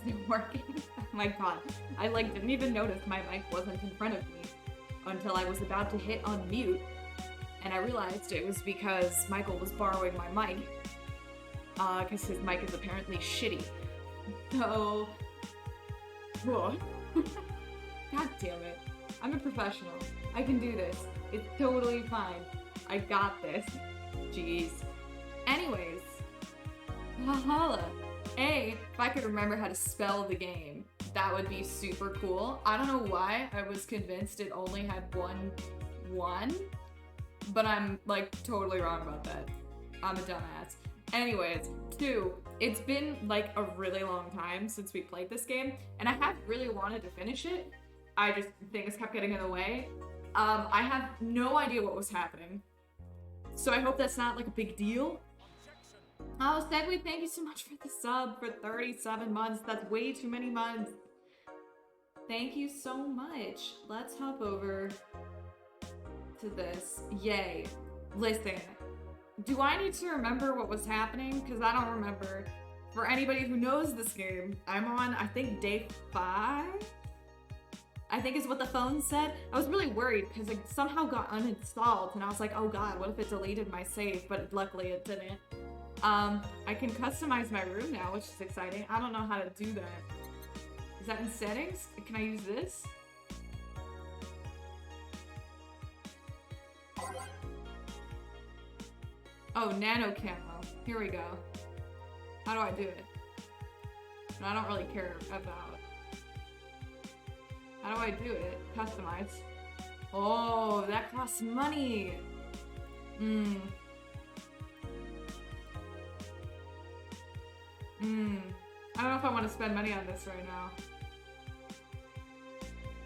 it working? Oh my god. I like didn't even notice my mic wasn't in front of me until I was about to hit unmute. And I realized it was because Michael was borrowing my mic. Because his mic is apparently shitty. So... Whoa. God damn it. I'm a professional. I can do this. It's totally fine. I got this. Jeez. Anyways. Valhalla. If I could remember how to spell the game, that would be super cool. I don't know why I was convinced it only had one, but I'm like totally wrong about that. I'm a dumbass. Anyways, 2, it's been like a really long time since we played this game, and I have really wanted to finish it. I just, things kept getting in the way. I have no idea what was happening. So I hope that's not like a big deal. Oh, Segway, thank you so much for the sub for 37 months. That's way too many months. Thank you so much. Let's hop over to this. Yay. Listen, do I need to remember what was happening? Because I don't remember. For anybody who knows this game, I'm on, I think, day 5? I think is what the phone said. I was really worried because it somehow got uninstalled and I was like, oh god, what if it deleted my save? But luckily it didn't. I can customize my room now, which is exciting. I don't know how to do that. Is that in settings? Can I use this? Oh, nano camo. Here we go. How do I do it? I don't really care about. How do I do it? Customize. Oh, that costs money. I don't know if I want to spend money on this right now.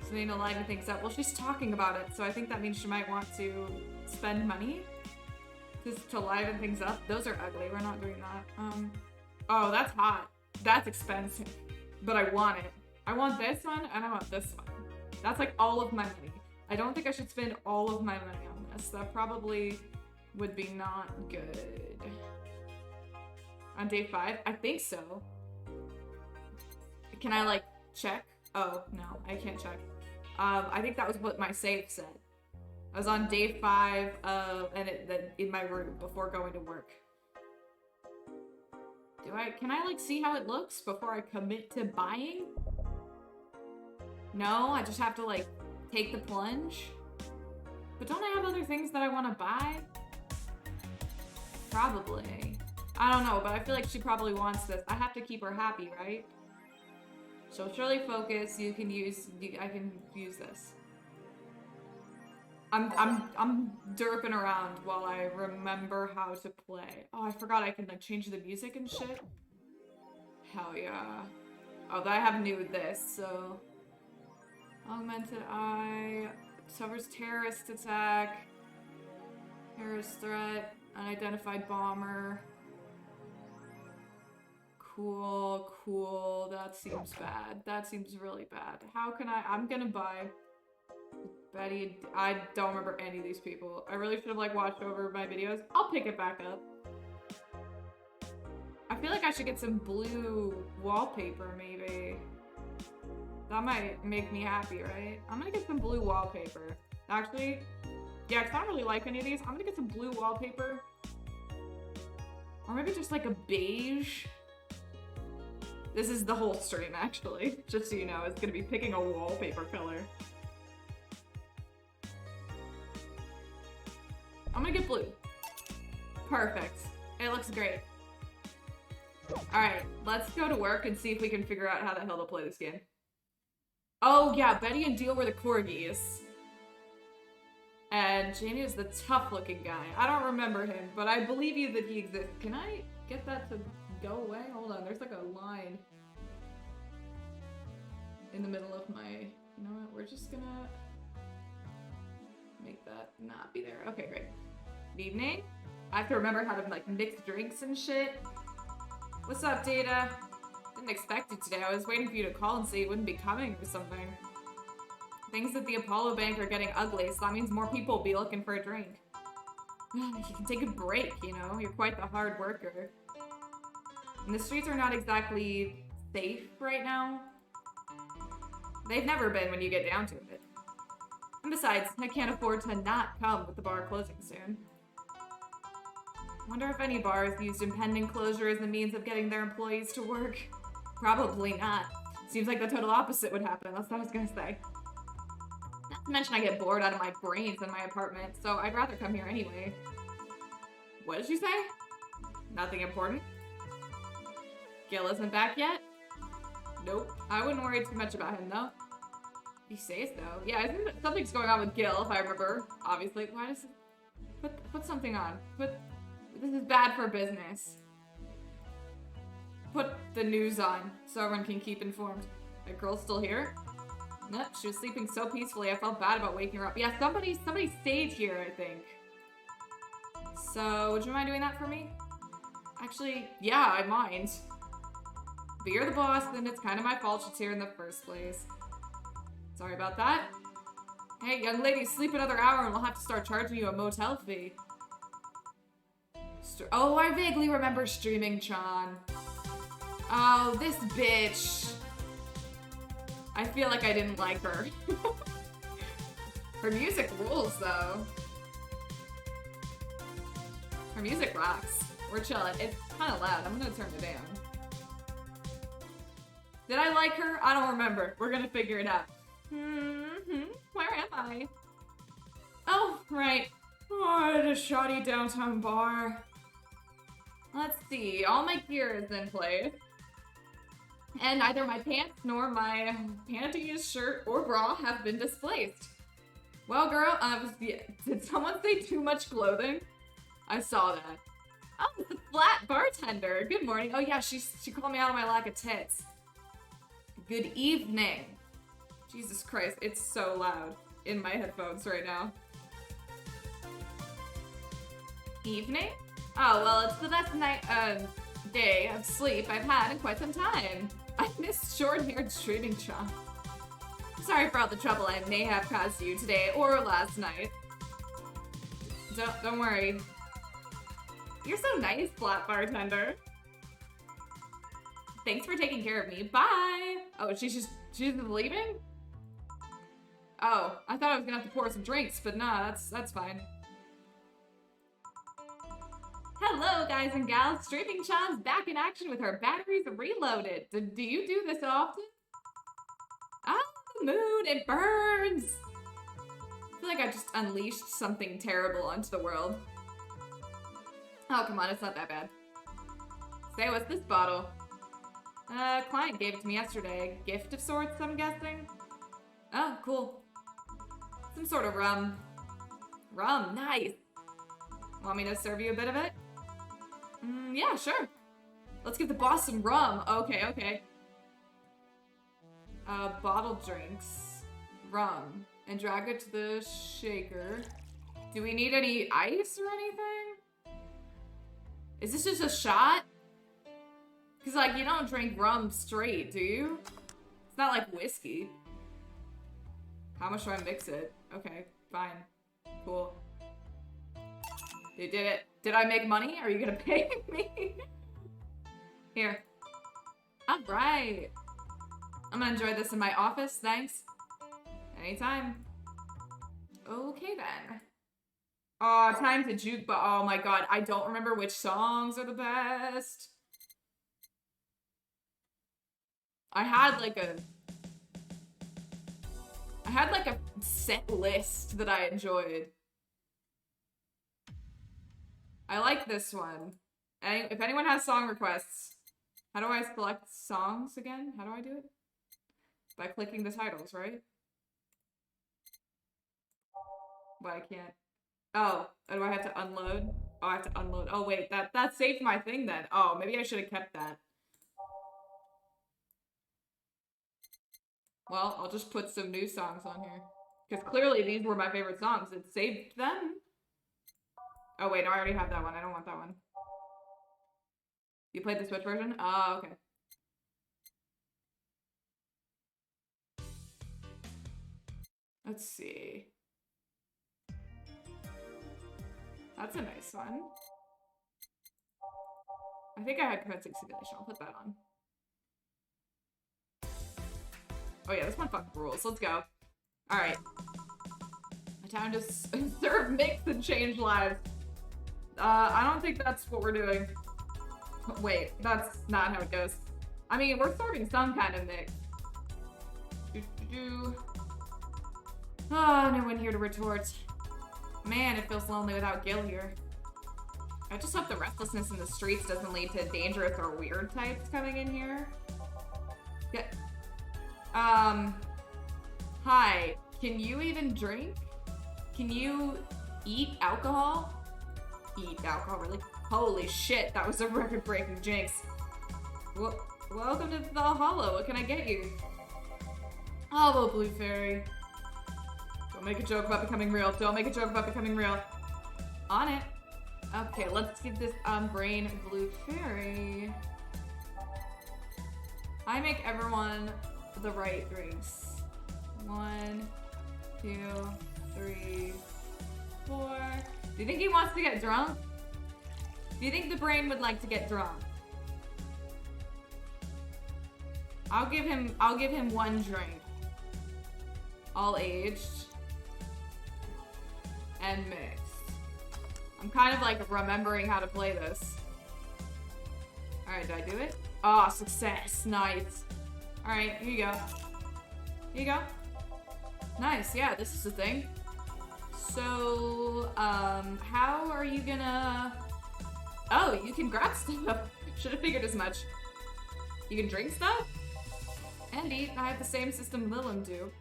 So Nina liven things up. Well, she's talking about it, so I think that means she might want to spend money just to liven things up. Those are ugly. We're not doing that. Oh, that's hot. That's expensive. But I want it. I want this one, and I want this one. That's like all of my money. I don't think I should spend all of my money on this. That probably would be not good. On day 5? I think so. Can I like check? Oh, no, I can't check. I think that was what my save said. I was on day 5 and in my room before going to work. Can I like see how it looks before I commit to buying? No, I just have to like take the plunge. But don't I have other things that I want to buy? Probably. I don't know, but I feel like she probably wants this. I have to keep her happy, right? So surely focus. I can use this. I'm derping around while I remember how to play. Oh, I forgot I can like change the music and shit. Hell yeah. Oh, I have new with this, so augmented eye suffers terrorist attack, terrorist threat, unidentified bomber. Cool. That seems bad. That seems really bad. How can I'm gonna buy Betty. I don't remember any of these people. I really should have like watched over my videos. I'll pick it back up. I feel like I should get some blue wallpaper maybe. That might make me happy, right? I'm gonna get some blue wallpaper. Actually, yeah, because I don't really like any of these. I'm gonna get some blue wallpaper. Or maybe just like a beige. This is the whole stream, actually. Just so you know, it's gonna be picking a wallpaper color. I'm gonna get blue. Perfect. It looks great. Alright, let's go to work and see if we can figure out how the hell to play this game. Oh yeah, Betty and Deal were the corgis. And Jamie is the tough-looking guy. I don't remember him, but I believe you that he exists. Can I get that to go away? Hold on, there's like a line in the middle of my... You know what, we're just gonna make that not be there. Okay, great. Good evening. I have to remember how to like mix drinks and shit. What's up, Data? Didn't expect it today. I was waiting for you to call and say you wouldn't be coming or something. Things at the Apollo Bank are getting ugly, so that means more people will be looking for a drink. You can take a break, you know? You're quite the hard worker. And the streets are not exactly safe right now. They've never been when you get down to it. And besides, I can't afford to not come with the bar closing soon. Wonder if any bars used impending closure as a means of getting their employees to work. Probably not. Seems like the total opposite would happen. That's what I was gonna say. Not to mention I get bored out of my brains in my apartment, so I'd rather come here anyway. What did you say? Nothing important? Gil isn't back yet? Nope. I wouldn't worry too much about him, though. He says so. Yeah, I think that something's going on with Gil, if I remember. Obviously. Why does it... Put something on. This is bad for business. Put the news on, so everyone can keep informed. The girl's still here? Nope, she was sleeping so peacefully, I felt bad about waking her up. Yeah, somebody stayed here, I think. So, would you mind doing that for me? Actually, yeah, I mind. But you're the boss, then it's kind of my fault she's here in the first place. Sorry about that. Hey, young lady, sleep another hour and we'll have to start charging you a motel fee. Oh, I vaguely remember streaming Chan. Oh, this bitch. I feel like I didn't like her. Her music rules, though. Her music rocks. We're chilling. It's kind of loud. I'm gonna turn it down. Did I like her? I don't remember. We're gonna figure it out. Where am I? Oh, right. Oh, at a shoddy downtown bar. Let's see. All my gear is in place. And neither my pants nor my panties, shirt, or bra have been displaced. Well, girl, did someone say too much clothing? I saw that. Oh, the flat bartender. Good morning. Oh yeah, she called me out on my lack of tits. Good evening. Jesus Christ, it's so loud in my headphones right now. Evening? Oh, well, it's the best day of sleep I've had in quite some time. I missed short-haired streaming Chan. Sorry for all the trouble I may have caused you today or last night. Don't worry. You're so nice, flat bartender. Thanks for taking care of me. Bye. Oh, she's leaving? Oh, I thought I was gonna have to pour some drinks, but nah, that's fine. Hello, guys and gals. Streaming Chan's back in action with her batteries reloaded. Do you do this often? Oh, the moon, it burns. I feel like I just unleashed something terrible onto the world. Oh, come on, it's not that bad. Say, what's this bottle? Client gave it to me yesterday. Gift of sorts, I'm guessing? Oh, cool. Some sort of rum. Rum, nice. Want me to serve you a bit of it? Yeah, sure. Let's give the boss some rum. Okay. Bottled drinks. Rum. And drag it to the shaker. Do we need any ice or anything? Is this just a shot? Because, like, you don't drink rum straight, do you? It's not like whiskey. How much do I mix it? Okay, fine. Cool. You did it. Did I make money? Are you gonna pay me? Here. Alright. I'm gonna enjoy this in my office, thanks. Anytime. Okay then. Oh, time to juke, but oh my god, I don't remember which songs are the best. I had like a set list that I enjoyed. I like this one. If anyone has song requests, how do I select songs again? How do I do it? By clicking the titles, right? But I can't. Oh, do I have to unload? Oh, I have to unload. Oh, wait, that saved my thing then. Oh, maybe I should have kept that. Well, I'll just put some new songs on here. Because clearly these were my favorite songs. It saved them. Oh, wait, no, I already have that one. I don't want that one. You played the Switch version? Oh, okay. Let's see. That's a nice one. I think I had Code 6 Simulation. I'll put that on. Oh yeah, this one fucking rules. Let's go. Alright. My time to serve, mix, and change lives. I don't think that's what we're doing. Wait, that's not how it goes. I mean, we're serving some kind of mix. Oh, no one here to retort. Man, it feels lonely without Gil here. I just hope the restlessness in the streets doesn't lead to dangerous or weird types coming in here. Yeah. Hi. Can you even drink? Can you eat alcohol? Eat alcohol, really? Holy shit, that was a record-breaking jinx. Welcome to the Hollow. What can I get you? Oh, Blue Fairy. Don't make a joke about becoming real. Don't make a joke about becoming real. On it. Okay, let's give this brain Blue Fairy. I make everyone the right drinks. 1, 2, 3, 4. Do you think he wants to get drunk? Do you think the brain would like to get drunk? I'll give him 1 drink. All aged. And mixed. I'm kind of like remembering how to play this. Alright, did I do it? Oh, success. Nice. Alright, here you go. Here you go. Nice, yeah, this is the thing. So, how are you gonna... Oh, you can grab stuff. Should have figured as much. You can drink stuff? And eat. I have the same system Lilim do.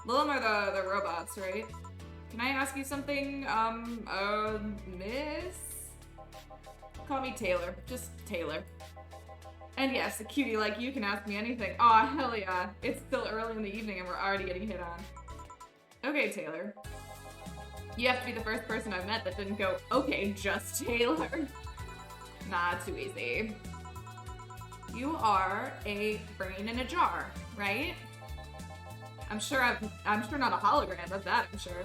Lilim are the robots, right? Can I ask you something? Miss? Call me Taylor. Just Taylor. And yes, a cutie like you can ask me anything. Aw, hell yeah. It's still early in the evening and we're already getting hit on. Okay, Taylor. You have to be the first person I've met that didn't go, okay, just Taylor. Nah, too easy. You are a brain in a jar, right? I'm sure not a hologram of that, I'm sure.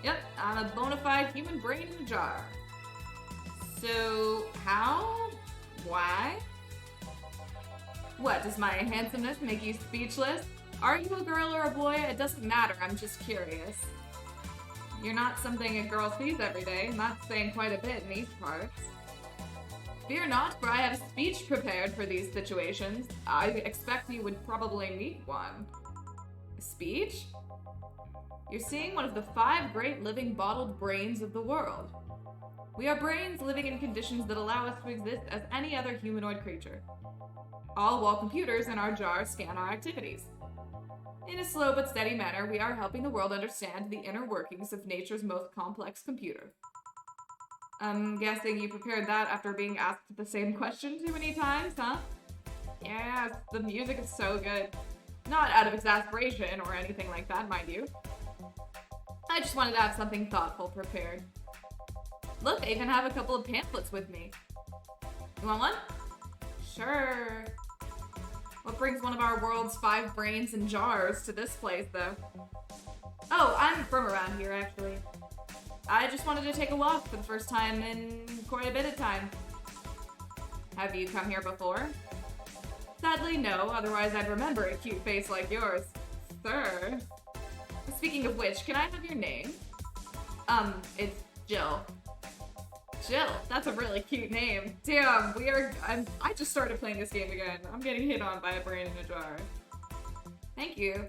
Yep, I'm a bona fide human brain in a jar. So, how? Why? What, does my handsomeness make you speechless? Are you a girl or a boy? It doesn't matter, I'm just curious. You're not something a girl sees every day, not saying quite a bit in these parts. Fear not, for I have a speech prepared for these situations. I expect you would probably need one. A speech? You're seeing one of the 5 great living bottled brains of the world. We are brains living in conditions that allow us to exist as any other humanoid creature. All while computers in our jars scan our activities. In a slow but steady manner, we are helping the world understand the inner workings of nature's most complex computer. I'm guessing you prepared that after being asked the same question too many times, huh? Yes, the music is so good. Not out of exasperation or anything like that, mind you. I just wanted to have something thoughtful prepared. Look, I even have a couple of pamphlets with me. You want one? Sure. What brings one of our world's 5 brains in jars to this place, though? Oh, I'm from around here, actually. I just wanted to take a walk for the first time in quite a bit of time. Have you come here before? Sadly, no, otherwise I'd remember a cute face like yours. Sir. Speaking of which, can I have your name? It's Jill. Jill, that's a really cute name. Damn, I just started playing this game again. I'm getting hit on by a brain in a jar. Thank you.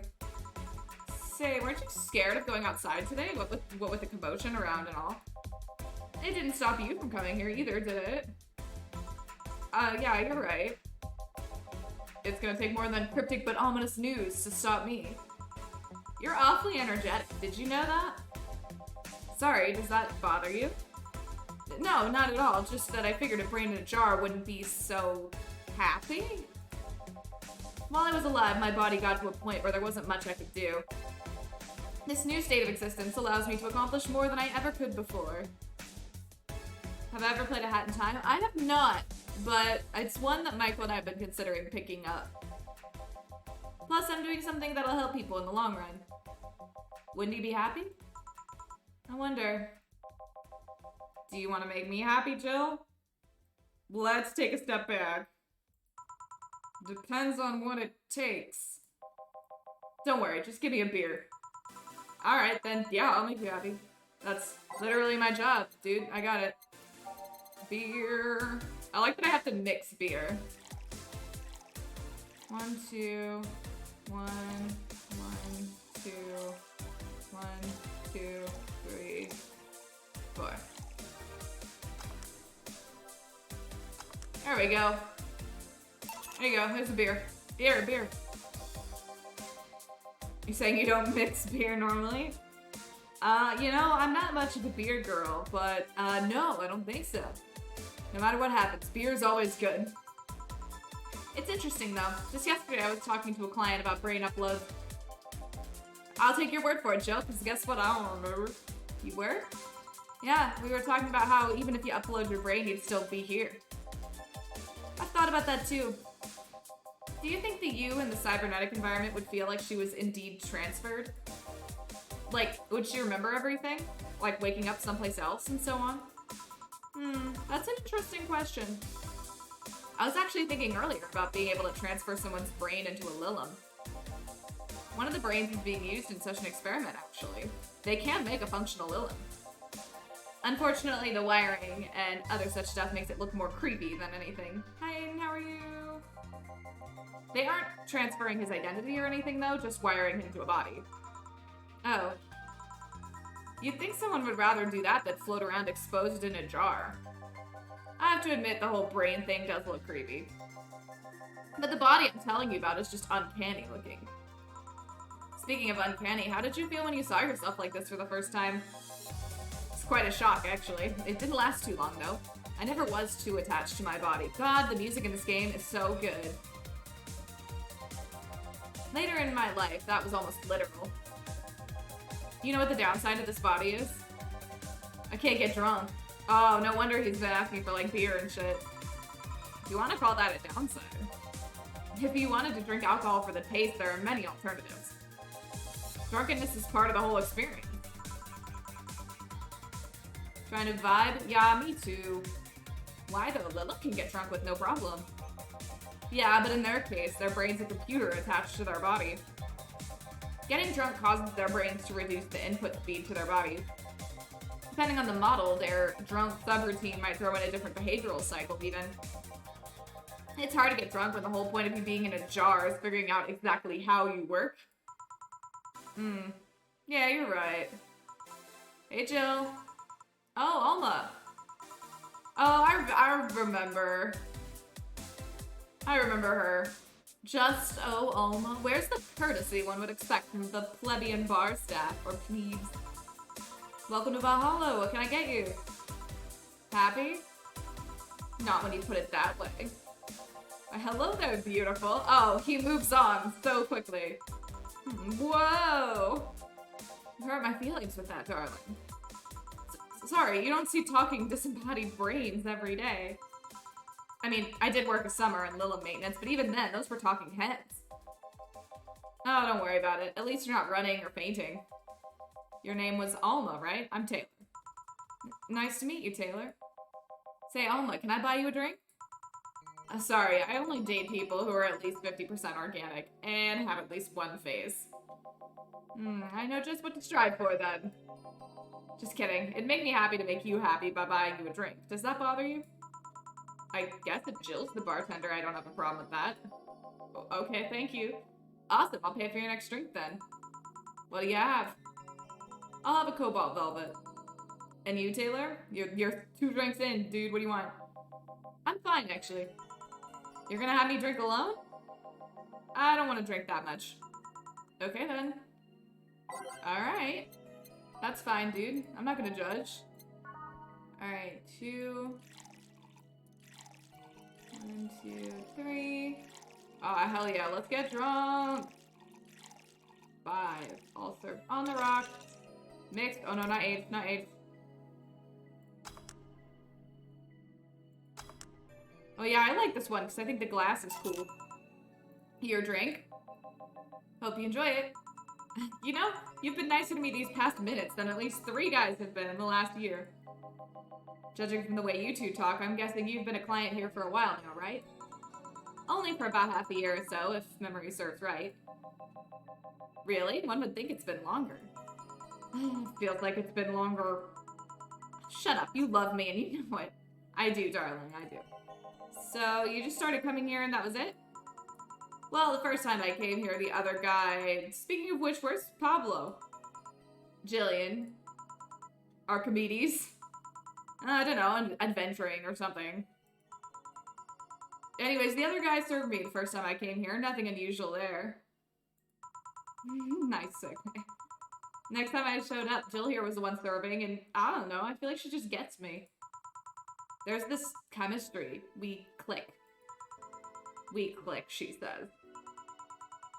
Say, weren't you scared of going outside today? What with the commotion around and all? It didn't stop you from coming here either, did it? Yeah, you're right. It's gonna take more than cryptic but ominous news to stop me. You're awfully energetic. Did you know that? Sorry, does that bother you? No, not at all. Just that I figured a brain in a jar wouldn't be so happy. While I was alive, my body got to a point where there wasn't much I could do. This new state of existence allows me to accomplish more than I ever could before. Have I ever played a Hat in Time? I have not, but it's one that Michael and I have been considering picking up. Plus, I'm doing something that'll help people in the long run. Wouldn't you be happy? I wonder. Do you want to make me happy, Jill? Let's take a step back. Depends on what it takes. Don't worry, just give me a beer. Alright, then, yeah, I'll make you happy. That's literally my job, dude. I got it. Beer. I like that I have to mix beer. 1, 2, 1, 1, 2, 1, 2, 3, 4. There we go. There you go. There's a beer. Beer. You saying you don't mix beer normally? You know, I'm not much of a beer girl, but, no, I don't think so. No matter what happens, beer is always good. It's interesting, though. Just yesterday, I was talking to a client about brain upload. I'll take your word for it, Joe, because guess what? I don't remember. You were? Yeah, we were talking about how even if you upload your brain, you'd still be here. I've thought about that, too. Do you think that you in the cybernetic environment would feel like she was indeed transferred? Like, would she remember everything? Like waking up someplace else and so on? That's an interesting question. I was actually thinking earlier about being able to transfer someone's brain into a Lilum. One of the brains is being used in such an experiment, actually. They can make a functional Lilum. Unfortunately, the wiring and other such stuff makes it look more creepy than anything. Hi, Aiden, how are you? They aren't transferring his identity or anything, though, just wiring him to a body. Oh. You'd think someone would rather do that than float around exposed in a jar. I have to admit, the whole brain thing does look creepy. But the body I'm telling you about is just uncanny looking. Speaking of uncanny, how did you feel when you saw yourself like this for the first time? It's quite a shock, actually. It didn't last too long, though. I never was too attached to my body. God, the music in this game is so good. Later in my life, that was almost literal. You know what the downside of this body is? I can't get drunk. Oh, no wonder he's been asking for, like, beer and shit. If you want to call that a downside. If you wanted to drink alcohol for the taste, there are many alternatives. Drunkenness is part of the whole experience. Trying to vibe? Yeah, me too. Why though? Lilith can get drunk with no problem. Yeah, but in their case, their brain's a computer attached to their body. Getting drunk causes their brains to reduce the input speed to their bodies. Depending on the model, their drunk subroutine might throw in a different behavioral cycle even. It's hard to get drunk when the whole point of you being in a jar is figuring out exactly how you work. Yeah, you're right. Hey, Jill. Oh, Alma. Oh, I remember. I remember her. Just, oh, Alma. Where's the courtesy one would expect from the plebeian bar staff, or plebes? Welcome to Valhalla. What can I get you? Happy? Not when you put it that way. Hello there, beautiful. Oh, he moves on so quickly. Whoa. You hurt my feelings with that, darling. Sorry, you don't see talking disembodied brains every day. I mean, I did work a summer in Lilith maintenance, but even then, those were talking heads. Oh, don't worry about it. At least you're not running or fainting. Your name was Alma, right? I'm Taylor. Nice to meet you, Taylor. Say, Alma, can I buy you a drink? Sorry, I only date people who are at least 50% organic and have at least one face. I know just what to strive for then. Just kidding. It'd make me happy to make you happy by buying you a drink. Does that bother you? I guess if Jill's the bartender, I don't have a problem with that. Okay, thank you. Awesome, I'll pay for your next drink then. What do you have? I'll have a Cobalt Velvet. And you, Taylor? You're 2 drinks in, dude. What do you want? I'm fine, actually. You're gonna have me drink alone? I don't want to drink that much. Okay, then. Alright. That's fine, dude. I'm not gonna judge. Alright, 2... 1, 2, 3... Oh, hell yeah, let's get drunk! 5. All served on the rocks. Mixed. Oh no, not aged, not aged. Oh yeah, I like this one because I think the glass is cool. Your drink. Hope you enjoy it. You know, you've been nicer to me these past minutes than at least 3 guys have been in the last year. Judging from the way you two talk, I'm guessing you've been a client here for a while now, right? Only for about half a year or so, if memory serves right. Really? One would think it's been longer. Feels like it's been longer. Shut up, you love me and you know it. I do, darling, I do. So, you just started coming here and that was it? Well, the first time I came here, the other guy... Speaking of which, where's Pablo? Jillian. Archimedes. I don't know, adventuring or something. Anyways, the other guy served me the first time I came here. Nothing unusual there. Nice segue. Next time I showed up, Jill here was the one serving, and I don't know, I feel like she just gets me. There's this chemistry. We click. We click, she says.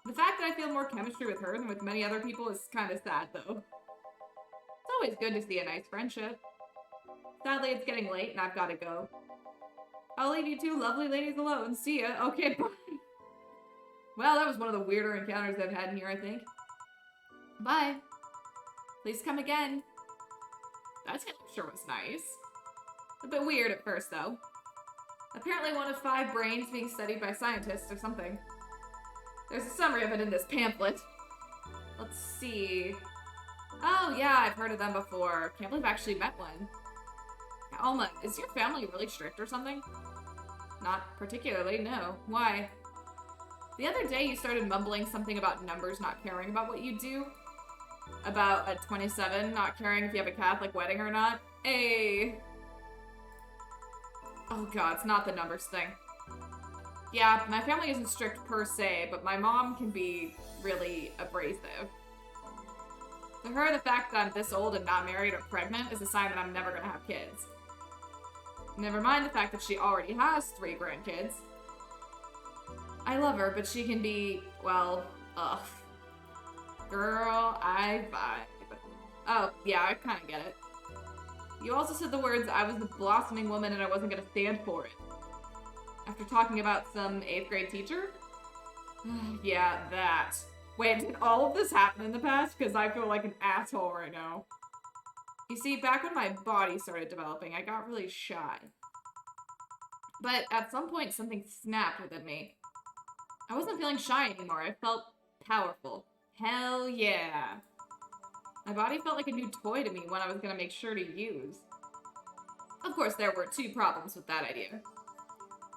The fact that I feel more chemistry with her than with many other people is kind of sad, though. It's always good to see a nice friendship. Sadly, it's getting late, and I've got to go. I'll leave you two lovely ladies alone. See ya. Okay, bye. Well, that was one of the weirder encounters I've had in here, I think. Bye. Please come again. That sure was nice. A bit weird at first, though. Apparently one of 5 brains being studied by scientists or something. There's a summary of it in this pamphlet. Let's see. Oh, yeah, I've heard of them before. Can't believe I actually met one. Alma, is your family really strict or something? Not particularly, no. Why? The other day you started mumbling something about numbers not caring about what you do. About a 27 not caring if you have a Catholic wedding or not. Hey. Oh god, it's not the numbers thing. Yeah, my family isn't strict per se, but my mom can be really abrasive. To her, the fact that I'm this old and not married or pregnant is a sign that I'm never gonna have kids. Never mind the fact that she already has 3 grandkids. I love her, but she can be, well, ugh. Girl, I vibe. Oh, yeah, I kinda get it. You also said the words, I was the blossoming woman and I wasn't gonna stand for it. After talking about some 8th grade teacher? Yeah, that. Wait, did all of this happen in the past? Because I feel like an asshole right now. You see, back when my body started developing, I got really shy. But at some point, something snapped within me. I wasn't feeling shy anymore. I felt powerful. Hell yeah. My body felt like a new toy to me, one I was gonna make sure to use. Of course, there were 2 problems with that idea.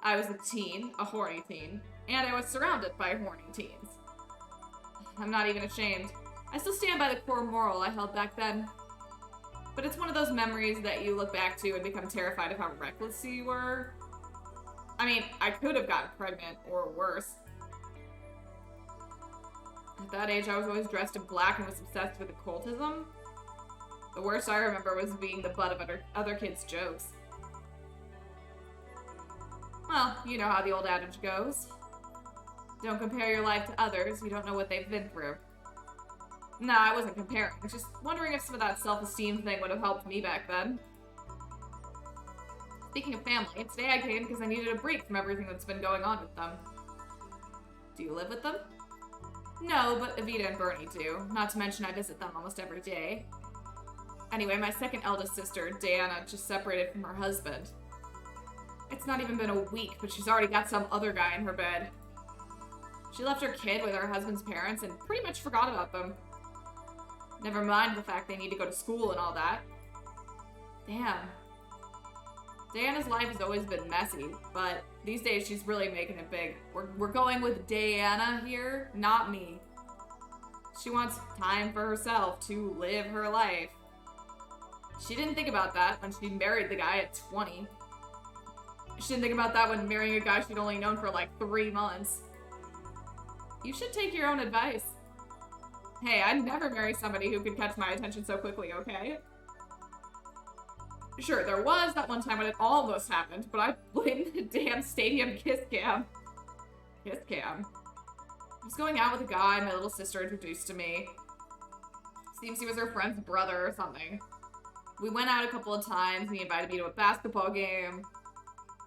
I was a teen, a horny teen, and I was surrounded by horny teens. I'm not even ashamed. I still stand by the core moral I held back then. But it's one of those memories that you look back to and become terrified of how reckless you were. I mean, I could have gotten pregnant, or worse. At that age, I was always dressed in black and was obsessed with occultism. The worst I remember was being the butt of other kids' jokes. Well, you know how the old adage goes. Don't compare your life to others, you don't know what they've been through. Nah, I wasn't comparing, just wondering if some of that self-esteem thing would have helped me back then. Speaking of family, today I came because I needed a break from everything that's been going on with them. Do you live with them? No, but Evita and Bernie do. Not to mention I visit them almost every day. Anyway, my second eldest sister, Diana, just separated from her husband. It's not even been a week, but she's already got some other guy in her bed. She left her kid with her husband's parents and pretty much forgot about them. Never mind the fact they need to go to school and all that. Damn. Diana's life has always been messy, but these days she's really making it big. We're going with Diana here, not me. She wants time for herself to live her life. She didn't think about that when she married the guy at 20. She didn't think about that when marrying a guy she'd only known for like 3 months. You should take your own advice. Hey, I'd never marry somebody who could catch my attention so quickly, okay? Sure, there was that one time when it almost happened, but I blame the damn stadium kiss cam. Kiss cam. I was going out with a guy my little sister introduced to me. Seems he was her friend's brother or something. We went out a couple of times and he invited me to a basketball game.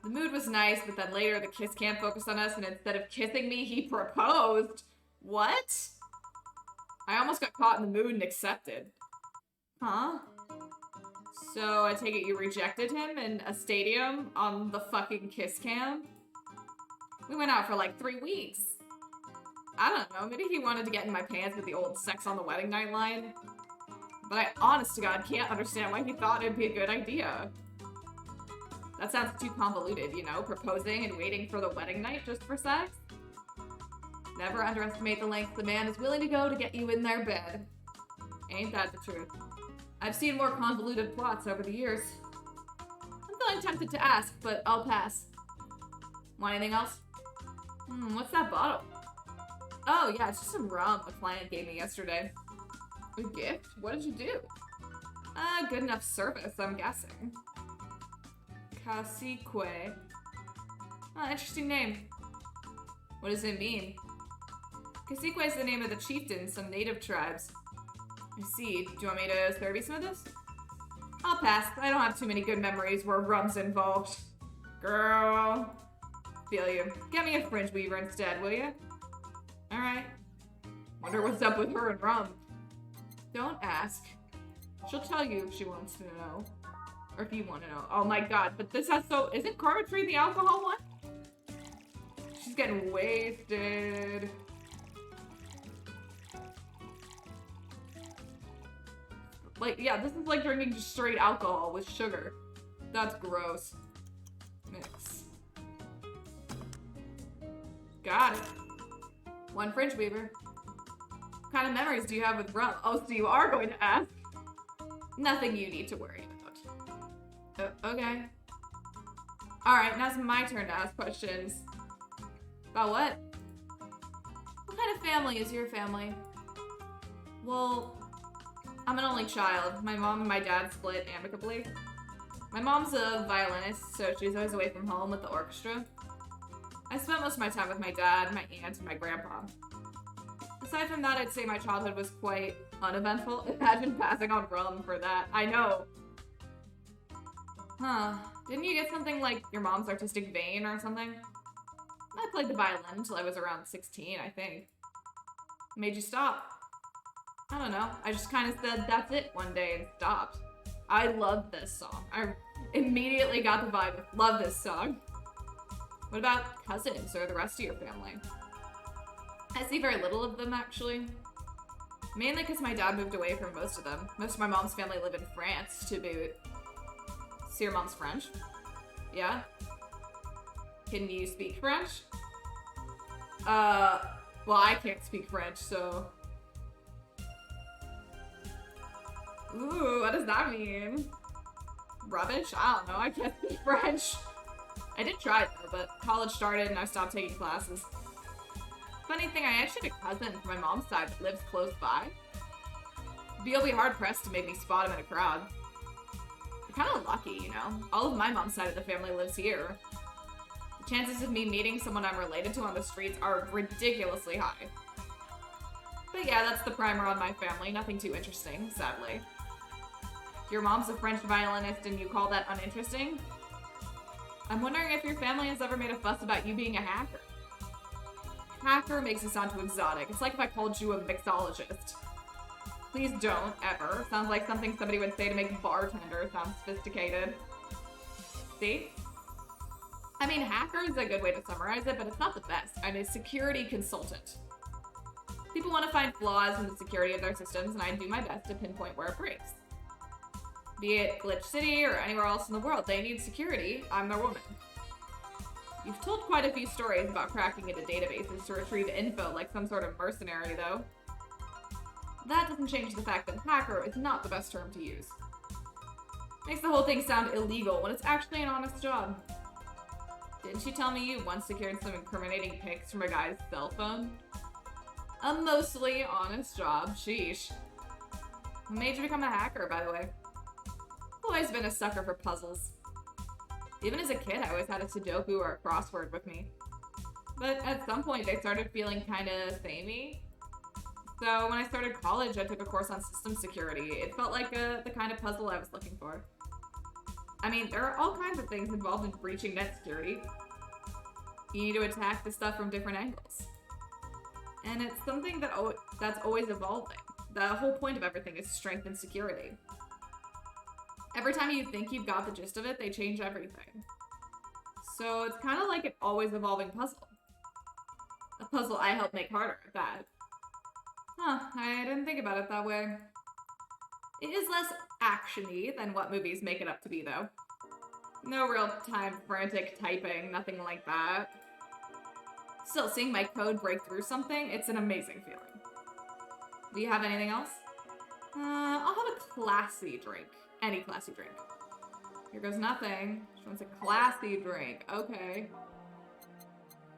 The mood was nice, but then later the kiss cam focused on us and instead of kissing me, he proposed. What? I almost got caught in the mood and accepted. Huh? So I take it you rejected him in a stadium on the fucking kiss cam? We went out for like 3 weeks. I don't know, maybe he wanted to get in my pants with the old sex on the wedding night line. But I, honest to God, can't understand why he thought it'd be a good idea. That sounds too convoluted, you know? Proposing and waiting for the wedding night just for sex? Never underestimate the lengths the man is willing to go to get you in their bed. Ain't that the truth? I've seen more convoluted plots over the years. I'm feeling tempted to ask, but I'll pass. Want anything else? What's that bottle? Oh yeah, it's just some rum a client gave me yesterday. A gift? What did you do? Good enough service, I'm guessing. Cacique. Interesting name. What does it mean? Cacique is the name of the chieftain in some native tribes. I see. Do you want me to serve you some of this? I'll pass. I don't have too many good memories where rum's involved. Girl. Feel you. Get me a fringe weaver instead, will you? Alright. Wonder what's up with her and rum. Don't ask. She'll tell you if she wants to know. Or if you want to know. Oh my god, but this has so... Isn't Karma Tree the alcohol one? She's getting wasted. Like, yeah, this is like drinking just straight alcohol with sugar. That's gross. Mix. Got it. One fringe weaver. What kind of memories do you have with rum? Oh, so you are going to ask? Nothing you need to worry about. Okay. Alright, now it's my turn to ask questions. About what? What kind of family is your family? Well, I'm an only child. My mom and my dad split amicably. My mom's a violinist, so she's always away from home with the orchestra. I spent most of my time with my dad, my aunt, and my grandpa. Aside from that, I'd say my childhood was quite uneventful. Imagine passing on rum for that. I know. Huh. Didn't you get something like your mom's artistic vein or something? I played the violin until I was around 16, I think. Made you stop? I don't know. I just kind of said that's it one day and stopped. I love this song. I immediately got the vibe. Love this song. What about cousins or the rest of your family? I see very little of them, actually. Mainly because my dad moved away from most of them. Most of my mom's family live in France, to boot. So your mom's French? Yeah? Can you speak French? Well, I can't speak French, so... Ooh, what does that mean? Rubbish? I don't know, I can't speak French. I did try it though, but college started and I stopped taking classes. Funny thing, I actually have a cousin from my mom's side that lives close by. You'll be hard pressed to make me spot him in a crowd. I'm kind of lucky, you know? All of my mom's side of the family lives here. The chances of me meeting someone I'm related to on the streets are ridiculously high. But yeah, that's the primer on my family. Nothing too interesting, sadly. Your mom's a French violinist and you call that uninteresting? I'm wondering if your family has ever made a fuss about you being a hacker. Hacker makes it sound too exotic. It's like if I called you a mixologist. Please don't, ever. Sounds like something somebody would say to make bartender sound sophisticated. See? I mean, hacker is a good way to summarize it, but it's not the best. I'm a security consultant. People want to find flaws in the security of their systems, and I do my best to pinpoint where it breaks. Be it Glitch City or anywhere else in the world, they need security. I'm their woman. You've told quite a few stories about cracking into databases to retrieve info like some sort of mercenary, though. That doesn't change the fact that hacker is not the best term to use. Makes the whole thing sound illegal when it's actually an honest job. Didn't you tell me you once secured some incriminating pics from a guy's cell phone? A mostly honest job, sheesh. What made you become a hacker, by the way? I've always been a sucker for puzzles. Even as a kid, I always had a Sudoku or a crossword with me. But at some point, they started feeling kind of samey. So when I started college, I took a course on system security. It felt like the kind of puzzle I was looking for. I mean, there are all kinds of things involved in breaching net security. You need to attack the stuff from different angles. And it's something that's always evolving. The whole point of everything is strength and security. Every time you think you've got the gist of it, they change everything. So it's kind of like an always evolving puzzle. A puzzle I helped make harder at that. Huh, I didn't think about it that way. It is less action-y than what movies make it up to be, though. No real-time frantic typing, nothing like that. Still, seeing my code break through something, it's an amazing feeling. Do you have anything else? I'll have a classy drink. Any classy drink. Here goes nothing. She wants a classy drink. Okay.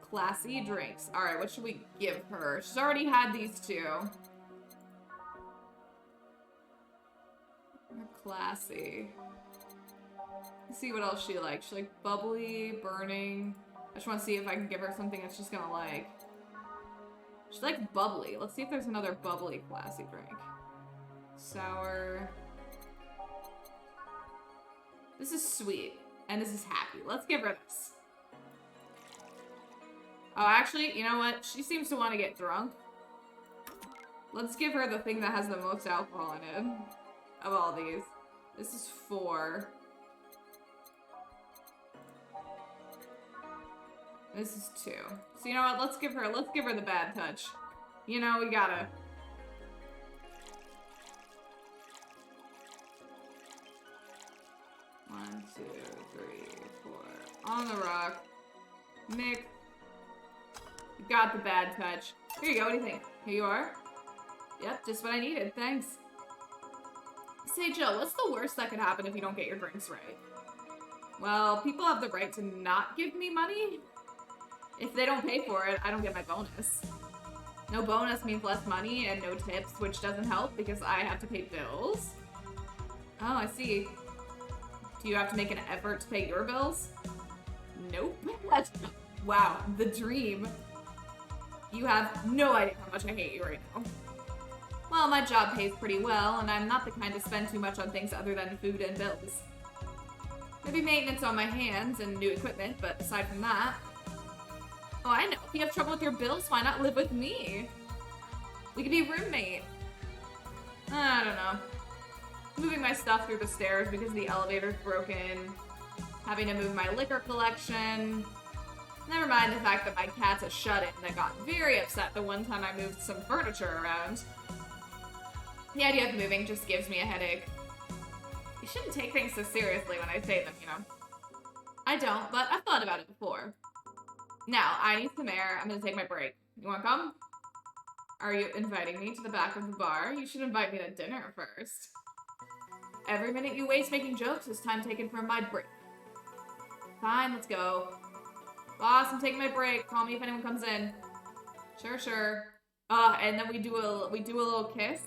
Classy drinks. Alright, what should we give her? She's already had these two. Classy. Let's see what else she likes. She likes bubbly, burning. I just want to see if I can give her something that she's gonna like. She likes bubbly. Let's see if there's another bubbly classy drink. Sour. This is sweet. And this is happy. Let's give her this. Oh, actually, you know what? She seems to want to get drunk. Let's give her the thing that has the most alcohol in it. Of all these. This is 4. This is 2. So you know what? Let's give her the bad touch. You know, we gotta. One, 2, 3, 4. On the rock. Nick. You got the bad touch. Here you go. What do you think? Here you are. Yep, just what I needed. Thanks. Say, Jill, what's the worst that could happen if you don't get your drinks right? Well, people have the right to not give me money. If they don't pay for it, I don't get my bonus. No bonus means less money and no tips, which doesn't help because I have to pay bills. Oh, I see. Do you have to make an effort to pay your bills? Nope. Wow, the dream. You have no idea how much I hate you right now. Well, my job pays pretty well, and I'm not the kind to spend too much on things other than food and bills. Maybe maintenance on my hands and new equipment, but aside from that... Oh, I know. If you have trouble with your bills, why not live with me? We could be roommate. I don't know. Moving my stuff through the stairs because the elevator's broken. Having to move my liquor collection. Never mind the fact that my cat's a shut-in that got very upset the one time I moved some furniture around. The idea of moving just gives me a headache. You shouldn't take things so seriously when I say them, you know. I don't, but I've thought about it before. Now, I need some air. I'm gonna take my break. You wanna come? Are you inviting me to the back of the bar? You should invite me to dinner first. Every minute you waste making jokes is time taken from my break. Fine, let's go. Boss, I'm taking my break. Call me if anyone comes in. Sure, sure. And then we do a little kiss.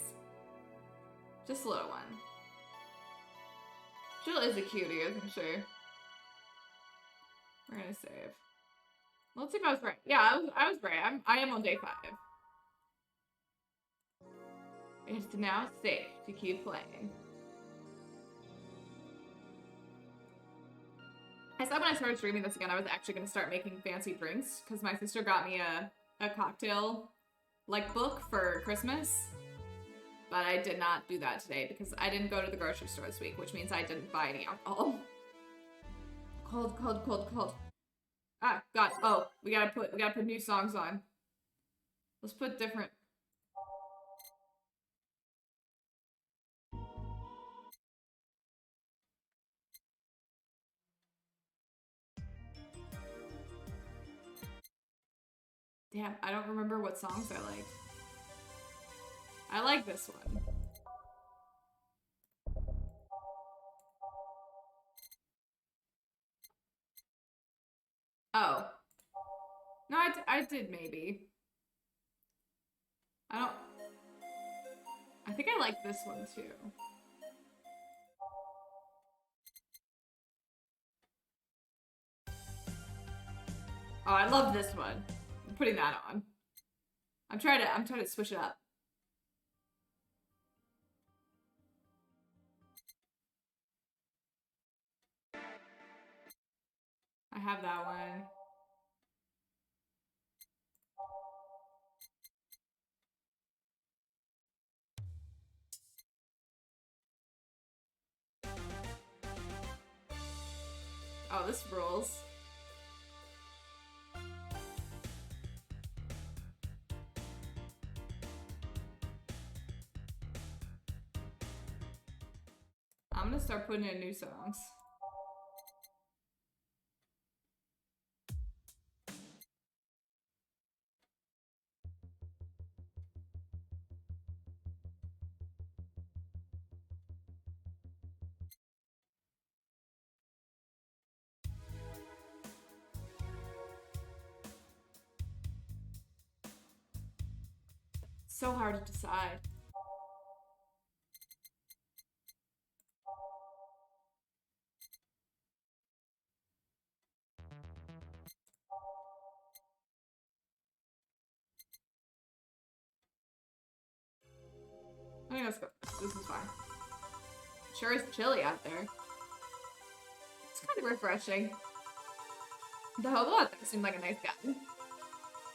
Just a little one. Jill is a cutie, isn't she? We're gonna save. Let's see if I was right. Yeah, I was right. I am on day 5. It's now safe to keep playing. I said when I started streaming this again, I was actually going to start making fancy drinks because my sister got me a cocktail book for Christmas. But I did not do that today because I didn't go to the grocery store this week, which means I didn't buy any alcohol. Cold, cold, cold, cold. Ah, God. Oh, we gotta put new songs on. Let's put different. Damn, I don't remember what songs I liked. I like this one. Oh. No, I did maybe. I think I like this one too. Oh, I love this one. I'm putting that on. I'm trying to switch it up. I have that one. Oh, this rules. I'm gonna start putting in new songs. So hard to decide. I think let's go. This is fine. Sure is chilly out there. It's kind of refreshing. The hobo out there seemed like a nice guy.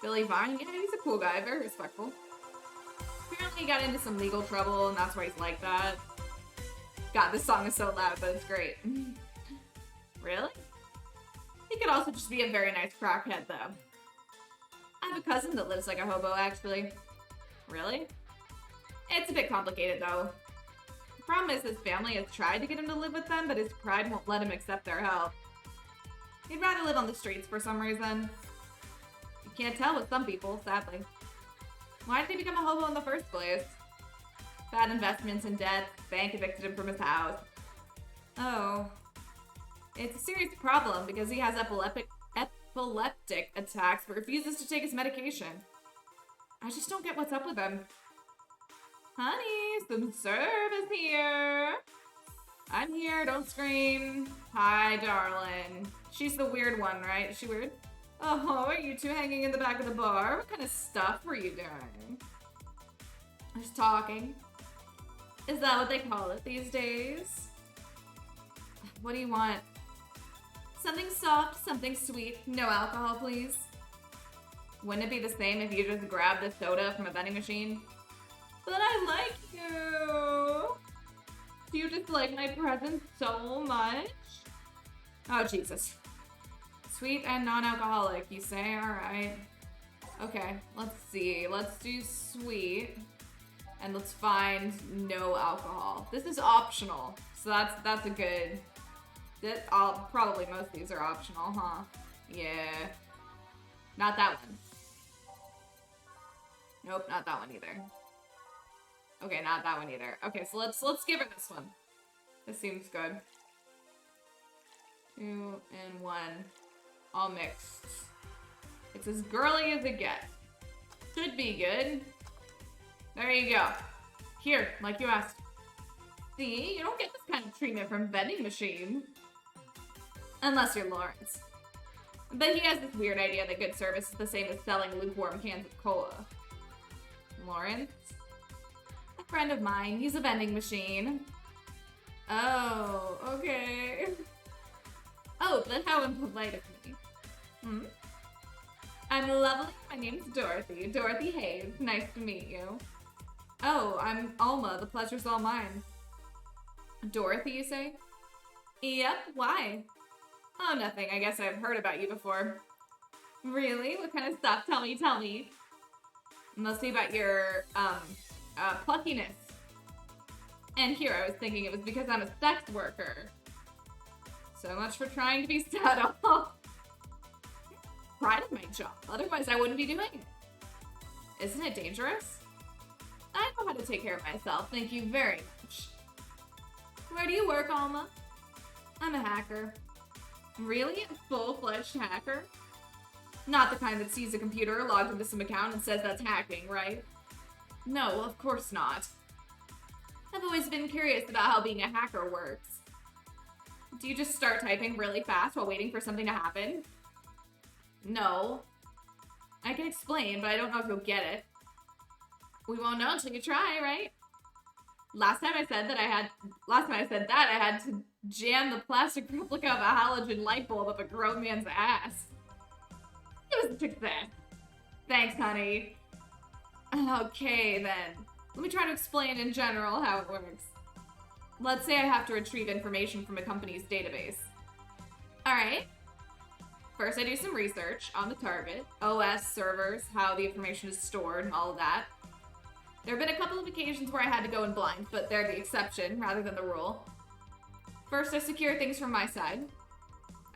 Billy Vine, yeah, he's a cool guy, very respectful. Apparently he got into some legal trouble, and that's why he's like that. God, this song is so loud, but it's great. Really? He could also just be a very nice crackhead, though. I have a cousin that lives like a hobo, actually. Really? It's a bit complicated, though. The problem is his family has tried to get him to live with them, but his pride won't let him accept their help. He'd rather live on the streets for some reason. You can't tell with some people, sadly. Why did he become a hobo in the first place? Bad investments and debt, bank evicted him from his house. Oh. It's a serious problem because he has epileptic attacks but refuses to take his medication. I just don't get what's up with him. Honey, some service here. I'm here, don't scream. Hi, darling. She's the weird one, right? Is she weird? Oh, are you two hanging in the back of the bar? What kind of stuff were you doing? Just talking. Is that what they call it these days? What do you want? Something soft, something sweet. No alcohol, please. Wouldn't it be the same if you just grabbed a soda from a vending machine? But I like you. Do you just like my presence so much? Oh, Jesus. Sweet and non-alcoholic, you say? Alright. Okay, let's see. Let's do sweet. And let's find no alcohol. This is optional, so that's a good... probably most of these are optional, huh? Yeah. Not that one. Nope, not that one either. Okay, not that one either. Okay, so let's give her this one. This seems good. 2 and 1. All mixed. It's as girly as it gets. Should be good. There you go. Here, like you asked. See, you don't get this kind of treatment from vending machine. Unless you're Lawrence. But he has this weird idea that good service is the same as selling lukewarm cans of cola. Lawrence? A friend of mine. He's a vending machine. Oh, okay. Oh, but how impolite of me. I'm lovely. My name's Dorothy. Dorothy Hayes. Nice to meet you. Oh, I'm Alma. The pleasure's all mine. Dorothy, you say? Yep, why? Oh, nothing. I guess I've heard about you before. Really? What kind of stuff? Tell me, tell me. Mostly about your, pluckiness. And here, I was thinking it was because I'm a sex worker. So much for trying to be subtle. Pride of my job. Otherwise, I wouldn't be doing it. Isn't it dangerous? I know how to take care of myself. Thank you very much. Where do you work, Alma? I'm a hacker. Really? A full-fledged hacker? Not the kind that sees a computer logged into some account and says that's hacking, right? No, of course not. I've always been curious about how being a hacker works. Do you just start typing really fast while waiting for something to happen? No. I can explain, but I don't know if you'll get it. We won't know until you try, right? Last time I said that I had to jam the plastic replica of a halogen light bulb up a grown man's ass. It was a success. Thanks, honey. Okay, then. Let me try to explain in general how it works. Let's say I have to retrieve information from a company's database. Alright. First, I do some research on the target, OS, servers, how the information is stored, and all of that. There have been a couple of occasions where I had to go in blind, but they're the exception rather than the rule. First, I secure things from my side.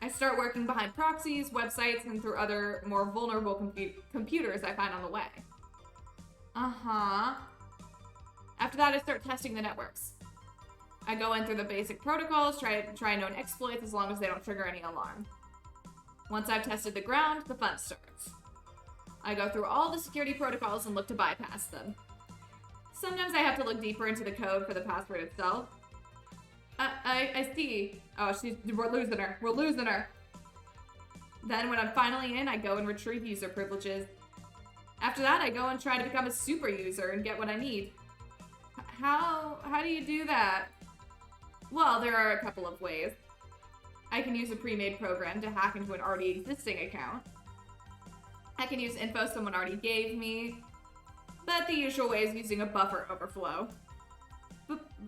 I start working behind proxies, websites, and through other, more vulnerable computers I find on the way. Uh-huh. After that, I start testing the networks. I go in through the basic protocols, try known exploits as long as they don't trigger any alarm. Once I've tested the ground, the fun starts. I go through all the security protocols and look to bypass them. Sometimes I have to look deeper into the code for the password itself. I see. Oh, we're losing her. We're losing her. Then when I'm finally in, I go and retrieve user privileges. After that, I go and try to become a super user and get what I need. How do you do that? Well, there are a couple of ways. I can use a pre-made program to hack into an already existing account. I can use info someone already gave me. But the usual way is using a buffer overflow.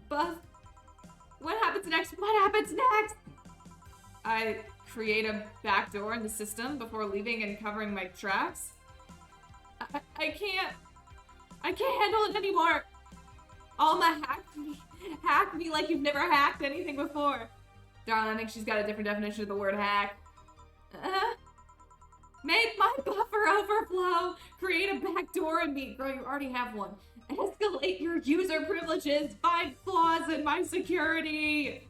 Buff? What happens next? What happens next? I create a backdoor in the system before leaving and covering my tracks. I can't handle it anymore. Alma hack me like you've never hacked anything before. Darling, I think she's got a different definition of the word hack. Make my buffer overflow. Create a backdoor in me. Girl, you already have one. Escalate your user privileges. Find flaws in my security.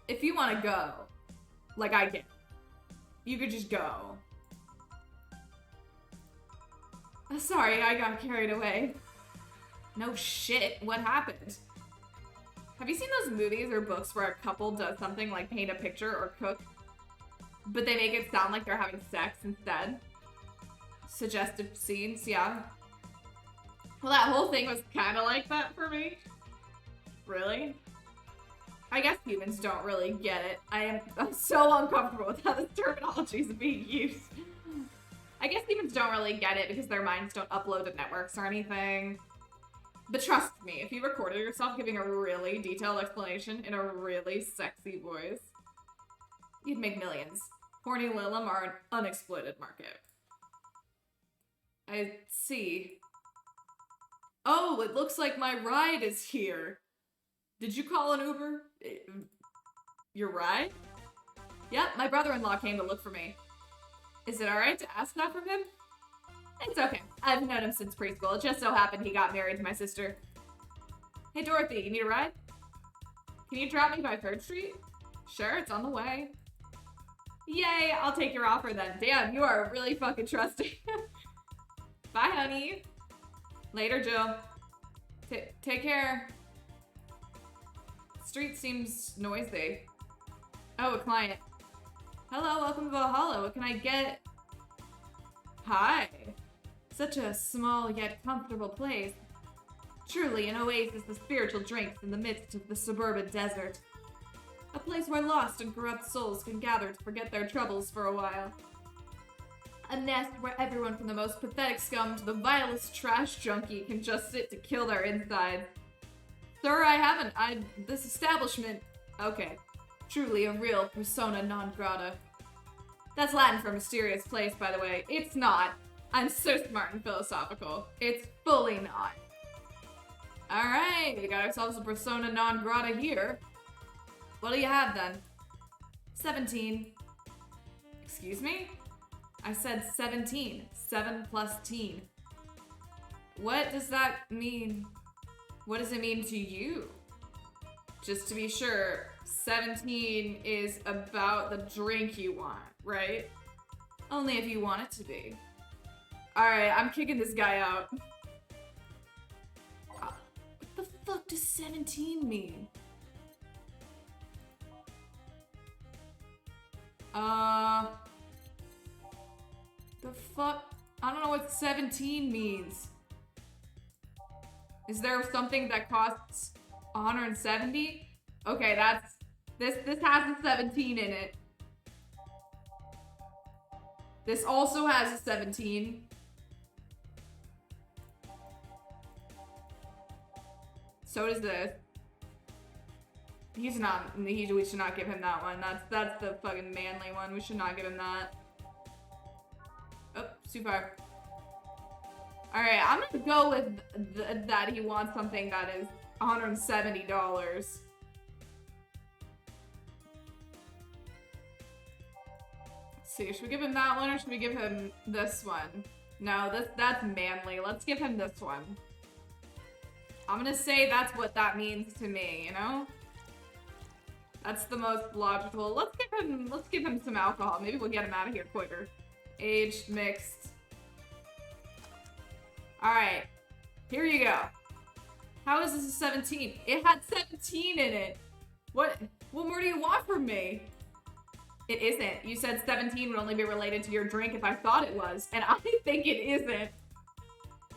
If you want to go, like I did, you could just go. Sorry, I got carried away. No shit, what happened? Have you seen those movies or books where a couple does something like paint a picture or cook, but they make it sound like they're having sex instead? Suggestive scenes, yeah. Well, that whole thing was kind of like that for me. Really? I guess humans don't really get it. I'm so uncomfortable with how this terminology is being used. I guess humans don't really get it because their minds don't upload to networks or anything. But trust me, if you recorded yourself giving a really detailed explanation in a really sexy voice, you'd make millions. Horny Lilim are an unexploited market. I see. Oh, it looks like my ride is here. Did you call an Uber? Your ride? Yep, my brother-in-law came to look for me. Is it alright to ask that from him? It's okay. I've known him since preschool. It just so happened he got married to my sister. Hey, Dorothy, you need a ride? Can you drop me by 3rd Street? Sure, it's on the way. Yay, I'll take your offer then. Damn, you are really fucking trusting. Bye, honey. Later, Joe. Take care. Street seems noisy. Oh, a client. Hello, welcome to Valhalla. What can I get? Hi. Such a small yet comfortable place. Truly an oasis of spiritual drinks in the midst of the suburban desert. A place where lost and corrupt souls can gather to forget their troubles for a while. A nest where everyone from the most pathetic scum to the vilest trash junkie can just sit to kill their insides. Sir, I haven't. This establishment... Okay. Truly a real persona non grata. That's Latin for mysterious place, by the way. It's not. I'm so smart and philosophical. It's fully not. Alright, we got ourselves a persona non grata here. What do you have then? 17. Excuse me? I said 17. 7 plus teen. What does that mean? What does it mean to you? Just to be sure, 17 is about the drink you want, right? Only if you want it to be. Alright, I'm kicking this guy out. What the fuck does 17 mean? The fuck? I don't know what 17 means. Is there something that costs 170? Okay, that's... This has a 17 in it. This also has a 17. So does this. We should not give him that one. That's the fucking manly one. We should not give him that. Oh, too far. Alright, I'm gonna go with that he wants something that is $170. see, should we give him that one or should we give him this one? No, that's manly. Let's give him this one. I'm gonna say that's what that means to me, you know? That's the most logical. Let's give him some alcohol. Maybe we'll get him out of here quicker. Aged, mixed. Alright. Here you go. How is this a 17? It had 17 in it. What more do you want from me? It isn't. You said 17 would only be related to your drink if I thought it was, and I think it isn't.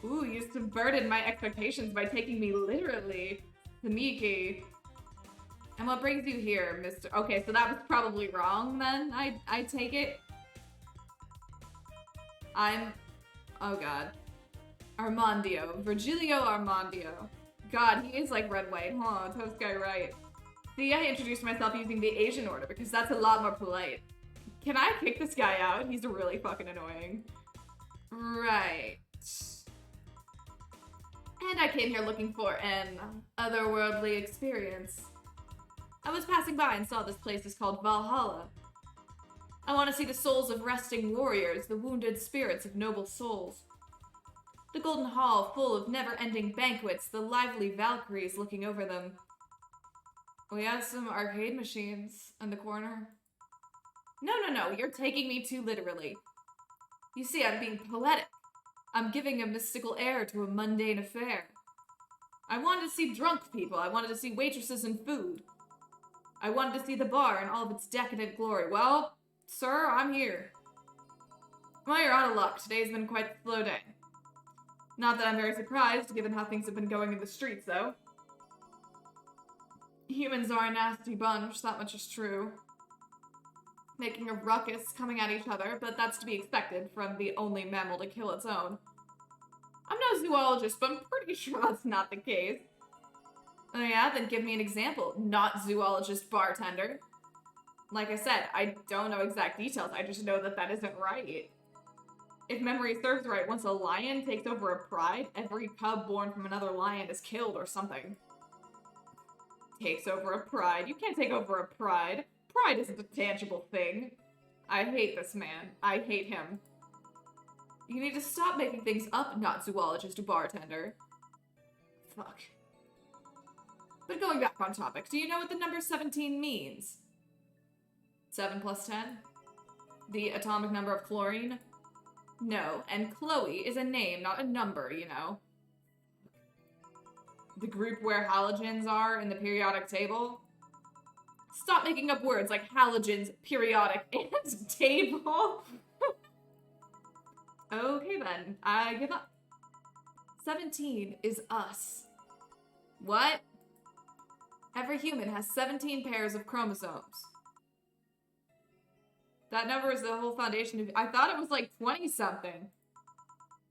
Ooh, you subverted my expectations by taking me literally. Tamiki. And what brings you here, Mr. Okay, so that was probably wrong then, I take it. Oh god. Armandio. Virgilio Armandio. God, he is like red white. Huh, toast guy right. See, I introduced myself using the Asian order because that's a lot more polite. Can I kick this guy out? He's really fucking annoying. Right. And I came here looking for an otherworldly experience. I was passing by and saw this place is called Valhalla. I want to see the souls of resting warriors, the wounded spirits of noble souls. The golden hall full of never-ending banquets, the lively Valkyries looking over them. We have some arcade machines in the corner. No, you're taking me too literally. You see, I'm being poetic. I'm giving a mystical air to a mundane affair. I wanted to see drunk people. I wanted to see waitresses and food. I wanted to see the bar in all of its decadent glory. Well, sir, I'm here. Well, you're out of luck. Today's been quite a slow day. Not that I'm very surprised, given how things have been going in the streets, though. Humans are a nasty bunch, that much is true. Making a ruckus, coming at each other, but that's to be expected from the only mammal to kill its own. I'm no zoologist, but I'm pretty sure that's not the case. Oh yeah, then give me an example. Not zoologist, bartender. Like I said, I don't know exact details, I just know that that isn't right. If memory serves right, once a lion takes over a pride, every cub born from another lion is killed or something. Takes over a pride? You can't take over a pride. Pride isn't a tangible thing. I hate this man. I hate him. You need to stop making things up, not zoologist or bartender. Fuck. But going back on topic, do you know what the number 17 means? 7 plus 10? The atomic number of chlorine? No, and Chloe is a name, not a number, you know. The group where halogens are in the periodic table? Stop making up words like halogens, periodic, and table. Okay then, I give up. 17 is us. What? Every human has 17 pairs of chromosomes. That number is the whole foundation of— I thought it was like 20-something.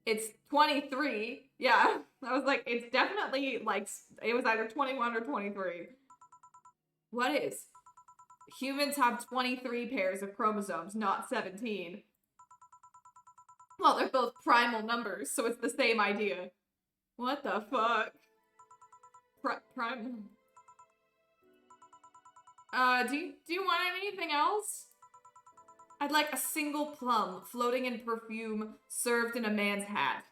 It's 23. Yeah, I was like, it's definitely like, it was either 21 or 23. What is? Humans have 23 pairs of chromosomes, not 17. Well, they're both primal numbers, so it's the same idea. What the fuck? Primal. Do you want anything else? I'd like a single plum floating in perfume served in a man's hat.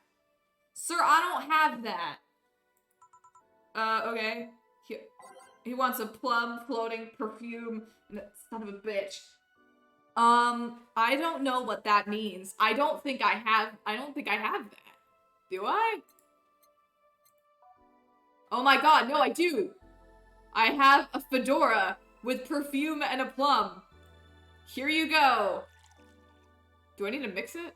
Sir, I don't have that. Okay. He wants a plum floating perfume. Son of a bitch. I don't know what that means. I don't think I have that. Do I? Oh my god, no, I do. I have a fedora with perfume and a plum. Here you go. Do I need to mix it?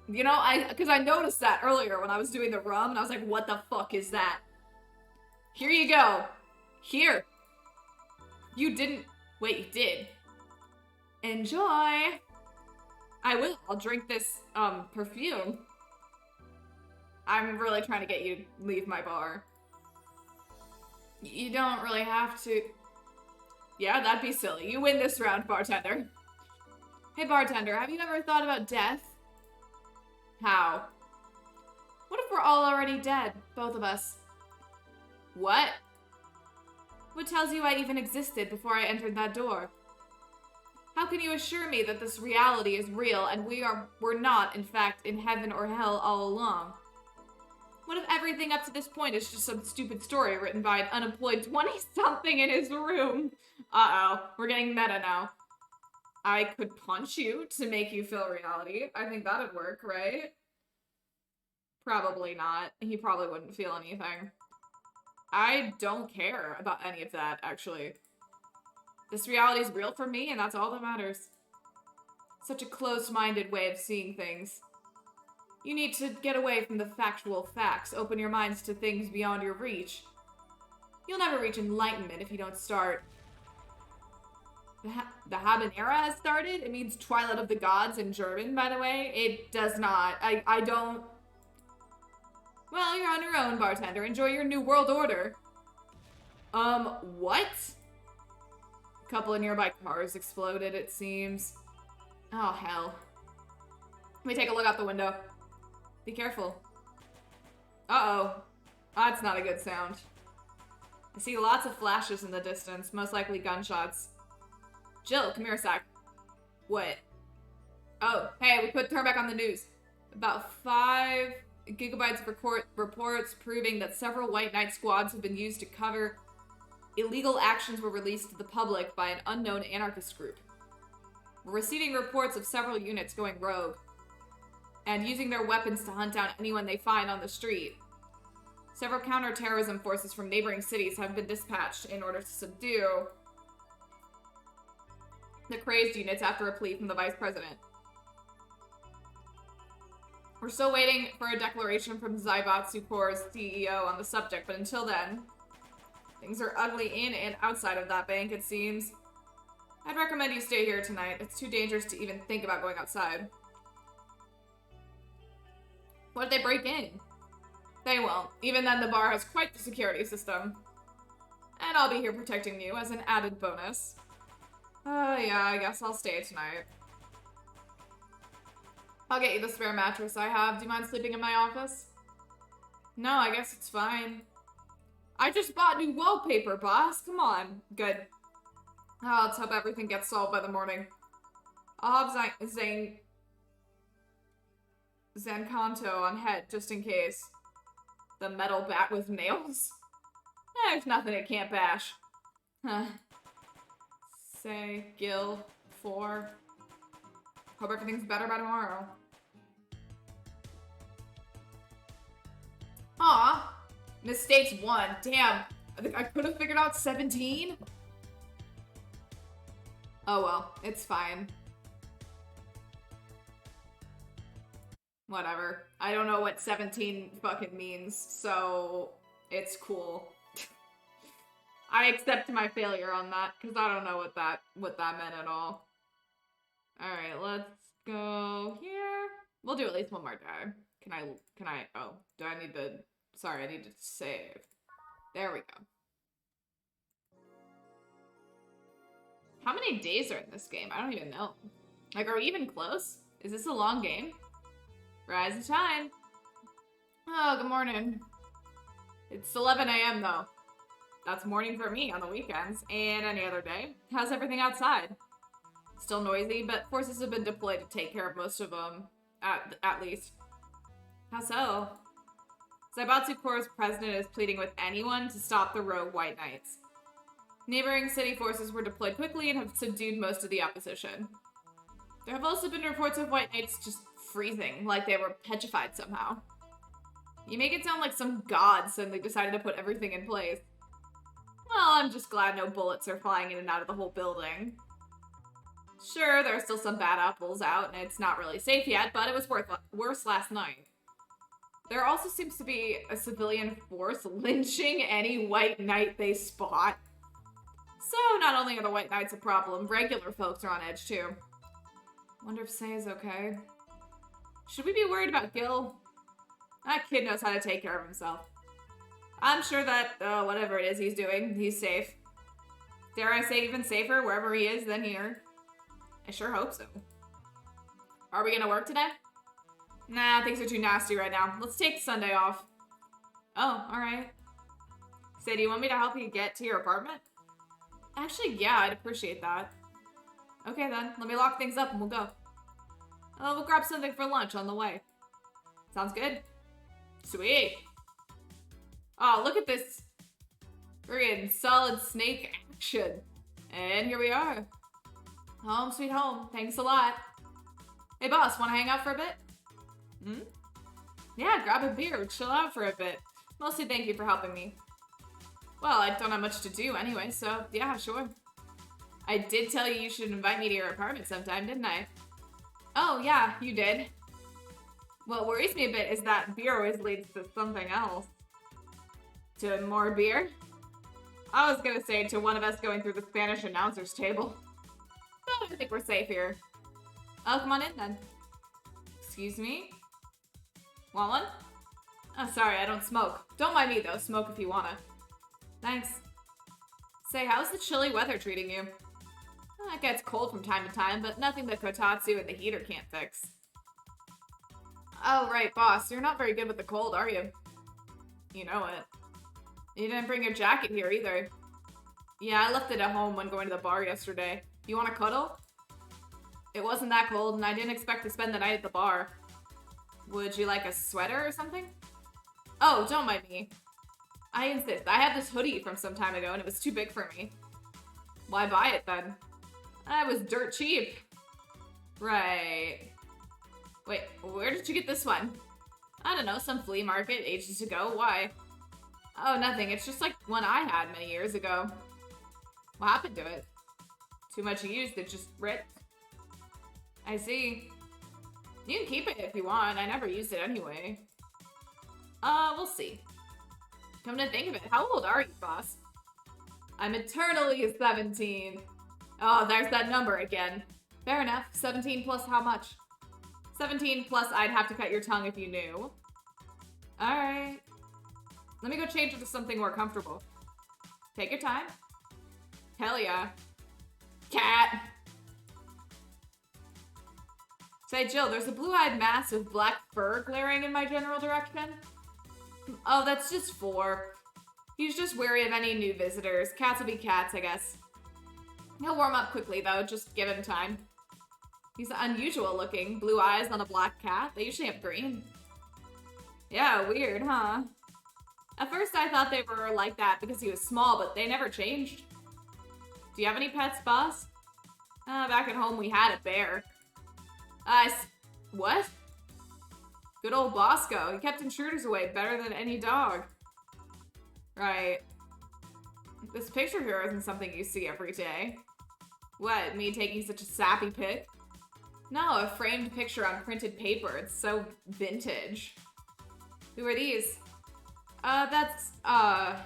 You know, because I noticed that earlier when I was doing the rum, and I was like, what the fuck is that? Here you go. Here. You didn't— wait, you did. Enjoy. I will. I'll drink this, perfume. I'm really trying to get you to leave my bar. You don't really have to. Yeah, that'd be silly. You win this round, bartender. Hey, bartender, have you ever thought about death? How? What if we're all already dead? Both of us. What? What tells you I even existed before I entered that door? How can you assure me that this reality is real and we're not, in fact, in heaven or hell all along? What if everything up to this point is just some stupid story written by an unemployed 20-something in his room? Uh-oh, we're getting meta now. I could punch you to make you feel reality. I think that'd work, right? Probably not. He probably wouldn't feel anything. I don't care about any of that, actually. This reality is real for me, and that's all that matters. Such a closed-minded way of seeing things. You need to get away from the factual facts, open your minds to things beyond your reach. You'll never reach enlightenment if you don't start. The Habanera has started? It means Twilight of the Gods in German, by the way. It does not. I don't... Well, you're on your own, bartender. Enjoy your new world order. What? A couple of nearby cars exploded, it seems. Oh, hell. Let me take a look out the window. Be careful. Uh-oh. That's not a good sound. I see lots of flashes in the distance, most likely gunshots. Jill, come here a sec. What? Oh, hey, we put her back on the news. About 5 gigabytes of reports proving that several White Knight squads have been used to cover illegal actions were released to the public by an unknown anarchist group. We're receiving reports of several units going rogue and using their weapons to hunt down anyone they find on the street. Several counter-terrorism forces from neighboring cities have been dispatched in order to subdue the crazed units after a plea from the vice president. We're still waiting for a declaration from Zaibatsu Corps' CEO on the subject, but until then, things are ugly in and outside of that bank, it seems. I'd recommend you stay here tonight. It's too dangerous to even think about going outside. What if they break in? They won't. Even then, the bar has quite the security system. And I'll be here protecting you as an added bonus. Yeah, I guess I'll stay tonight. I'll get you the spare mattress I have. Do you mind sleeping in my office? No, I guess it's fine. I just bought new wallpaper, boss. Come on. Good. Oh, let's hope everything gets solved by the morning. I'll have Zancanto on head, just in case. The metal bat with nails? There's nothing it can't bash. Huh. Say, Gil, 4. Hope everything's better by tomorrow. Aw, mistakes 1. Damn, I think I could have figured out 17. Oh well, it's fine. Whatever. I don't know what 17 fucking means, so it's cool. I accept my failure on that, because I don't know what that meant at all. Alright, let's go here. We'll do at least one more day. Can I, oh, do I need to, sorry, I need to save. There we go. How many days are in this game? I don't even know. Like, are we even close? Is this a long game? Rise and shine. Oh, good morning. It's 11 a.m. though. That's morning for me on the weekends and any other day. How's everything outside? Still noisy, but forces have been deployed to take care of most of them, at least. How so? Zaibatsu Corps' president is pleading with anyone to stop the rogue White Knights. Neighboring city forces were deployed quickly and have subdued most of the opposition. There have also been reports of White Knights just freezing, like they were petrified somehow. You make it sound like some god suddenly decided to put everything in place. Well, I'm just glad no bullets are flying in and out of the whole building. Sure, there are still some bad apples out, and it's not really safe yet, but it was worse last night. There also seems to be a civilian force lynching any White Knight they spot. So, not only are the White Knights a problem, regular folks are on edge too. Wonder if Say is okay. Should we be worried about Gil? That kid knows how to take care of himself. I'm sure that, whatever it is he's doing, he's safe. Dare I say even safer wherever he is than here? I sure hope so. Are we gonna work today? Nah, things are too nasty right now. Let's take Sunday off. Oh, alright. Say, do you want me to help you get to your apartment? Actually, yeah, I'd appreciate that. Okay then, let me lock things up and we'll go. We'll grab something for lunch on the way. Sounds good? Sweet. Oh, look at this friggin' solid snake action. And here we are. Home sweet home. Thanks a lot. Hey boss, wanna hang out for a bit? Hmm? Yeah, grab a beer, chill out for a bit. Mostly thank you for helping me. Well, I don't have much to do anyway, so yeah, sure. I did tell you should invite me to your apartment sometime, didn't I? Oh, yeah, you did. What worries me a bit is that beer always leads to something else. To more beer? I was gonna say to one of us going through the Spanish announcer's table. But I think we're safe here. Oh, come on in then. Excuse me? Want one? Oh, sorry, I don't smoke. Don't mind me though, smoke if you wanna. Thanks. Say, how's the chilly weather treating you? It gets cold from time to time, but nothing that Kotatsu and the heater can't fix. Oh, right, boss. You're not very good with the cold, are you? You know it. You didn't bring your jacket here either. Yeah, I left it at home when going to the bar yesterday. You want to cuddle? It wasn't that cold, and I didn't expect to spend the night at the bar. Would you like a sweater or something? Oh, don't mind me. I insist. I had this hoodie from some time ago, and it was too big for me. Why buy it, then? It was dirt cheap. Right. Wait, where did you get this one? I don't know, some flea market ages ago. Why? Oh, nothing. It's just like one I had many years ago. What happened to it? Too much used, it just ripped. I see. You can keep it if you want. I never used it anyway. We'll see. Come to think of it, how old are you, boss? I'm eternally 17. Oh, there's that number again. Fair enough. 17 plus how much? 17 plus I'd have to cut your tongue if you knew. Alright. Let me go change into something more comfortable. Take your time. Hell yeah. Cat! Say, Jill, there's a blue-eyed mass with black fur glaring in my general direction. Oh, that's just 4. He's just wary of any new visitors. Cats will be cats, I guess. He'll warm up quickly, though. Just give him time. He's unusual looking. Blue eyes on a black cat. They usually have green. Yeah, weird, huh? At first, I thought they were like that because he was small, but they never changed. Do you have any pets, boss? Back at home, we had a bear. What? Good old Bosco. He kept intruders away better than any dog. Right. This picture here isn't something you see every day. What, me taking such a sappy pic? No, a framed picture on printed paper. It's so vintage. Who are these? That's, the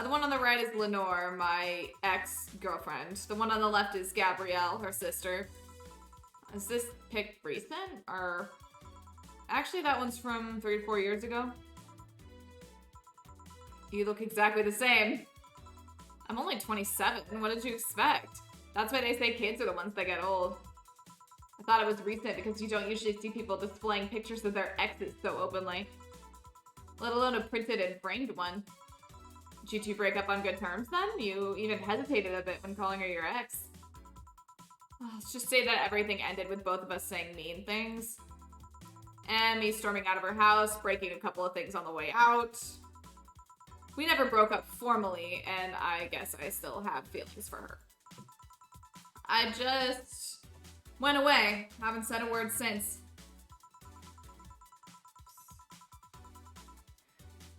one on the right is Lenore, my ex-girlfriend. The one on the left is Gabrielle, her sister. Is this pic recent, or... Actually, that one's from 3 to 4 years ago. You look exactly the same. I'm only 27. What did you expect? That's why they say kids are the ones that get old. I thought it was recent because you don't usually see people displaying pictures of their exes so openly. Let alone a printed and framed one. Did you two break up on good terms then? You even hesitated a bit when calling her your ex. Let's just say that everything ended with both of us saying mean things. And me storming out of her house, breaking a couple of things on the way out. We never broke up formally, and I guess I still have feelings for her. I just went away. Haven't said a word since.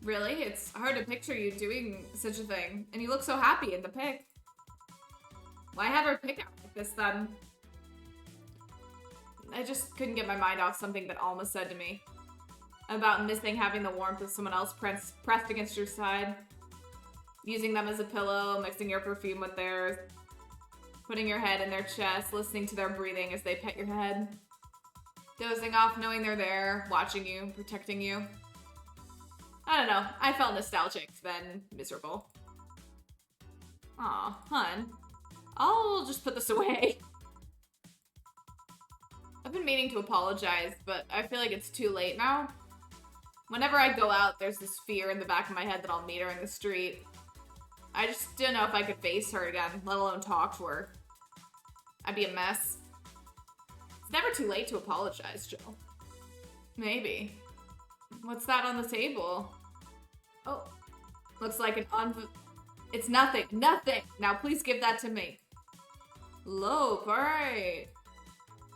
Really? It's hard to picture you doing such a thing. And you look so happy in the pic. Why have her pic out like this then? I just couldn't get my mind off something that Alma said to me. About missing having the warmth of someone else pressed against your side. Using them as a pillow, mixing your perfume with theirs. Putting your head in their chest, listening to their breathing as they pet your head. Dozing off knowing they're there, watching you, protecting you. I don't know, I felt nostalgic, then miserable. Aw, hun. I'll just put this away. I've been meaning to apologize, but I feel like it's too late now. Whenever I go out, there's this fear in the back of my head that I'll meet her in the street. I just don't know if I could face her again, let alone talk to her. I'd be a mess. It's never too late to apologize, Jill. Maybe. What's that on the table? Oh, looks like an It's nothing. Nothing! Now please give that to me. Loaf, alright.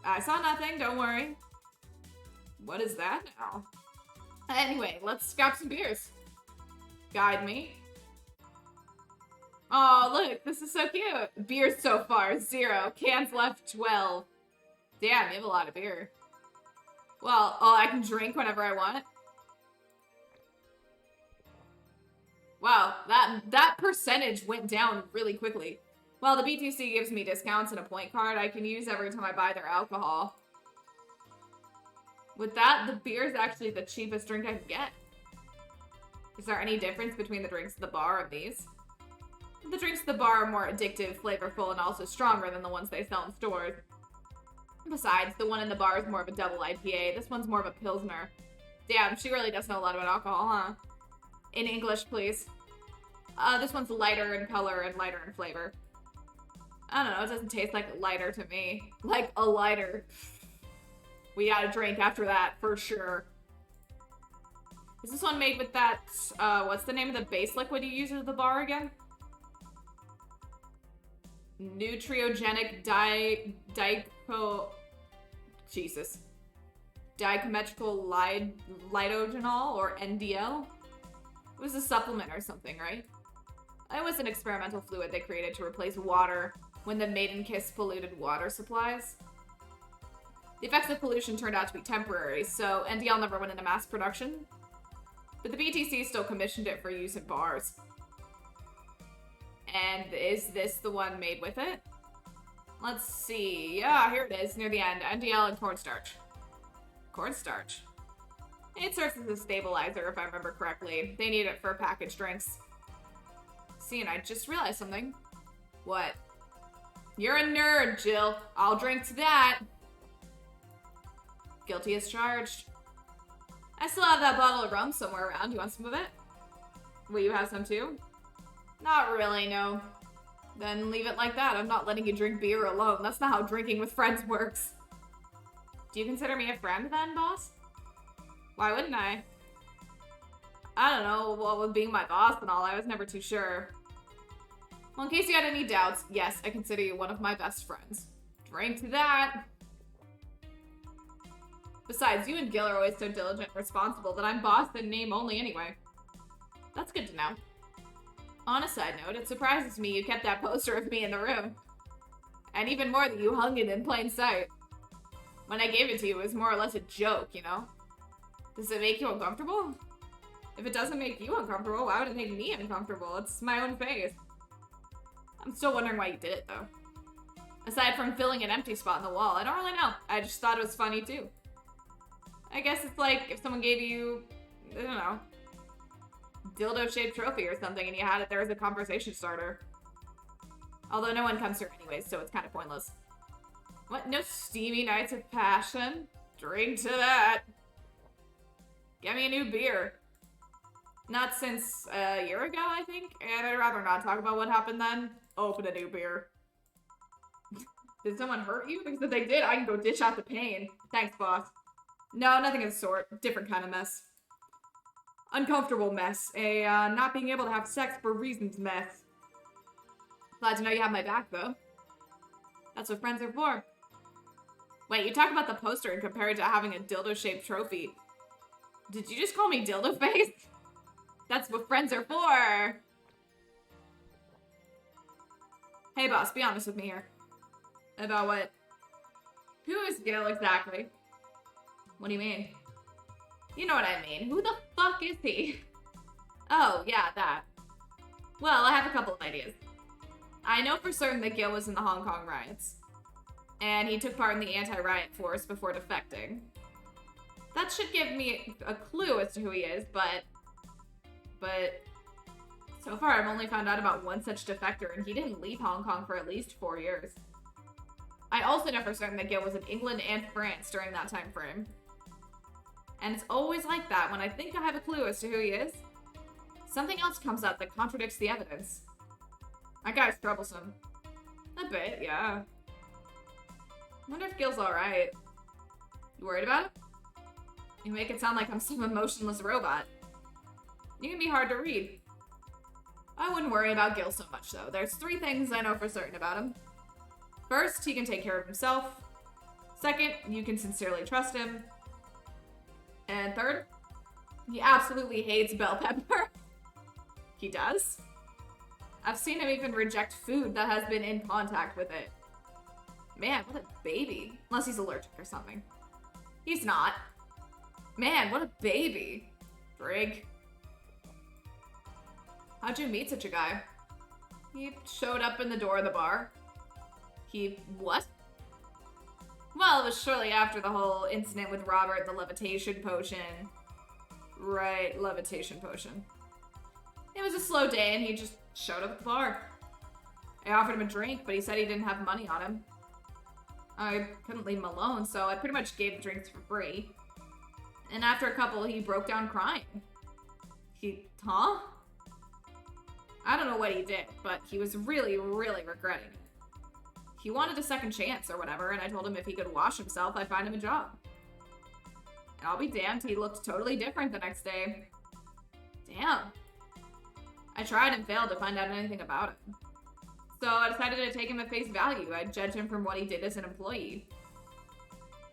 I saw nothing, don't worry. What is that now? Anyway, let's grab some beers. Guide me. Oh, look, this is so cute. Beers so far, 0. Cans left, 12. Damn, you have a lot of beer. Well, I can drink whenever I want. Wow, that percentage went down really quickly. Well, the BTC gives me discounts and a point card I can use every time I buy their alcohol. With that, the beer is actually the cheapest drink I can get. Is there any difference between the drinks at the bar and these? The drinks at the bar are more addictive, flavorful, and also stronger than the ones they sell in stores. Besides, the one in the bar is more of a double IPA. This one's more of a Pilsner. Damn, she really does know a lot about alcohol, huh? In English, please. This one's lighter in color and lighter in flavor. I don't know, it doesn't taste like lighter to me. Like a lighter. We got a drink after that, for sure. Is this one made with that, what's the name of the base liquid you use at the bar again? Nutriogenic Jesus. Dichrometrical lidogenol, or NDL? It was a supplement or something, right? It was an experimental fluid they created to replace water when the Maiden Kiss polluted water supplies. The effects of pollution turned out to be temporary, so NDL never went into mass production. But the BTC still commissioned it for use in bars. And is this the one made with it? Let's see. Yeah, here it is, near the end. NDL and cornstarch. Cornstarch? It serves as a stabilizer, if I remember correctly. They need it for packaged drinks. See, and I just realized something. What? You're a nerd, Jill. I'll drink to that. Guilty as charged. I still have that bottle of rum somewhere around. You want some of it? Will you have some too? Not really, no. Then leave it like that. I'm not letting you drink beer alone. That's not how drinking with friends works. Do you consider me a friend then, boss? Why wouldn't I? I don't know. Well, with being my boss and all, I was never too sure. Well, in case you had any doubts, yes, I consider you one of my best friends. Drink to that. Besides, you and Gil are always so diligent and responsible that I'm boss in name only anyway. That's good to know. On a side note, it surprises me you kept that poster of me in the room. And even more that you hung it in plain sight. When I gave it to you, it was more or less a joke, you know? Does it make you uncomfortable? If it doesn't make you uncomfortable, why would it make me uncomfortable? It's my own face. I'm still wondering why you did it, though. Aside from filling an empty spot in the wall, I don't really know. I just thought it was funny, too. I guess it's like if someone gave you, I don't know, dildo-shaped trophy or something and you had it there as a conversation starter. Although no one comes here anyways, so it's kind of pointless. What? No steamy nights of passion? Drink to that. Get me a new beer. Not since a year ago, I think, and I'd rather not talk about what happened then. Open a new beer. Did someone hurt you? Because if they did, I can go dish out the pain. Thanks, boss. No, nothing of the sort. Different kind of mess. Uncomfortable mess. A, not being able to have sex for reasons mess. Glad to know you have my back, though. That's what friends are for. Wait, you talk about the poster and compare it to having a dildo-shaped trophy. Did you just call me dildo face? That's what friends are for. Hey, boss, be honest with me here. About what? Who is Gil exactly? What do you mean? You know what I mean. Who the fuck is he? Oh, yeah, that. Well, I have a couple of ideas. I know for certain that Gil was in the Hong Kong riots. And he took part in the anti-riot force before defecting. That should give me a clue as to who he is, but so far I've only found out about one such defector, and he didn't leave Hong Kong for at least 4 years. I also know for certain that Gil was in England and France during that time frame. And it's always like that. When I think I have a clue as to who he is, something else comes up that contradicts the evidence. That guy's troublesome. A bit, yeah. Wonder if Gil's alright. You worried about it? You make it sound like I'm some emotionless robot. You can be hard to read. I wouldn't worry about Gil so much, though. There's 3 things I know for certain about him. First, he can take care of himself. Second, you can sincerely trust him. And third, he absolutely hates bell pepper. He does? I've seen him even reject food that has been in contact with it. Man, what a baby. Unless he's allergic or something. He's not. Man, what a baby. Brig. How'd you meet such a guy? He showed up in the door of the bar. He... what? Well, it was shortly after the whole incident with Robert, the levitation potion. Right, levitation potion. It was a slow day and he just showed up at the bar. I offered him a drink, but he said he didn't have money on him. I couldn't leave him alone, so I pretty much gave the drinks for free. And after a couple, he broke down crying. Huh? I don't know what he did, but he was really, really regretting it. He wanted a second chance or whatever, and I told him if he could wash himself, I'd find him a job. And I'll be damned, he looked totally different the next day. Damn. I tried and failed to find out anything about him. So I decided to take him at face value. I'd judge him from what he did as an employee.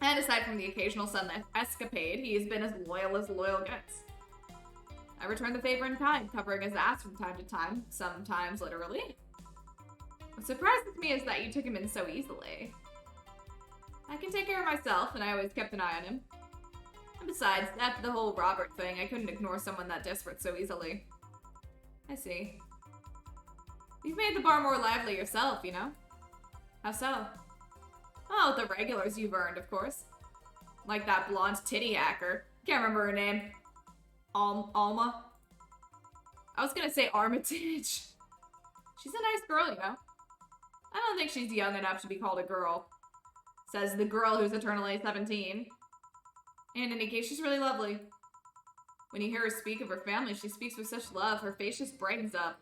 And aside from the occasional sudden escapade, he's been as loyal gets. I returned the favor in kind, covering his ass from time to time, sometimes literally. What surprises me is that you took him in so easily. I can take care of myself, and I always kept an eye on him. And besides, after the whole Robert thing, I couldn't ignore someone that desperate so easily. I see. You've made the bar more lively yourself, you know? How so? Oh, the regulars you've earned, of course. Like that blonde titty hacker. Can't remember her name. Alma? I was gonna say Armitage. She's a nice girl, you know? I don't think she's young enough to be called a girl. Says the girl who's eternally 17. In any case, she's really lovely. When you hear her speak of her family, she speaks with such love, her face just brightens up.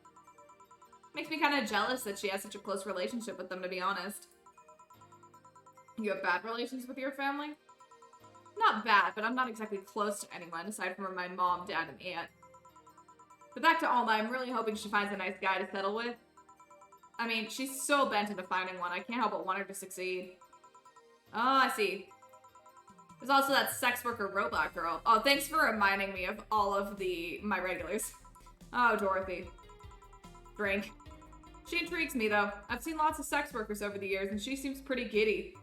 Makes me kind of jealous that she has such a close relationship with them, to be honest. You have bad relations with your family? Not bad, but I'm not exactly close to anyone, aside from my mom, dad, and aunt. But back to Alma, I'm really hoping she finds a nice guy to settle with. I mean, she's so bent into finding one, I can't help but want her to succeed. Oh, I see. There's also that sex worker robot girl. Oh, thanks for reminding me of all of my regulars. Oh, Dorothy. Drink. She intrigues me, though. I've seen lots of sex workers over the years, and she seems pretty giddy.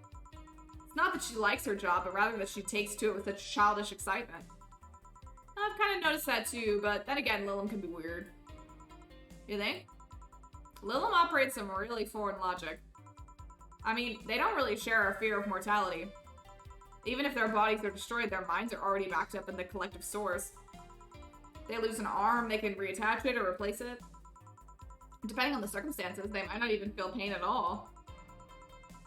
It's not that she likes her job, but rather that she takes to it with such childish excitement. I've kind of noticed that too, but then again, Lilum can be weird. You think? Lilum operates some really foreign logic. I mean, they don't really share our fear of mortality. Even if their bodies are destroyed, their minds are already backed up in the collective source. If they lose an arm, they can reattach it or replace it. Depending on the circumstances, they might not even feel pain at all.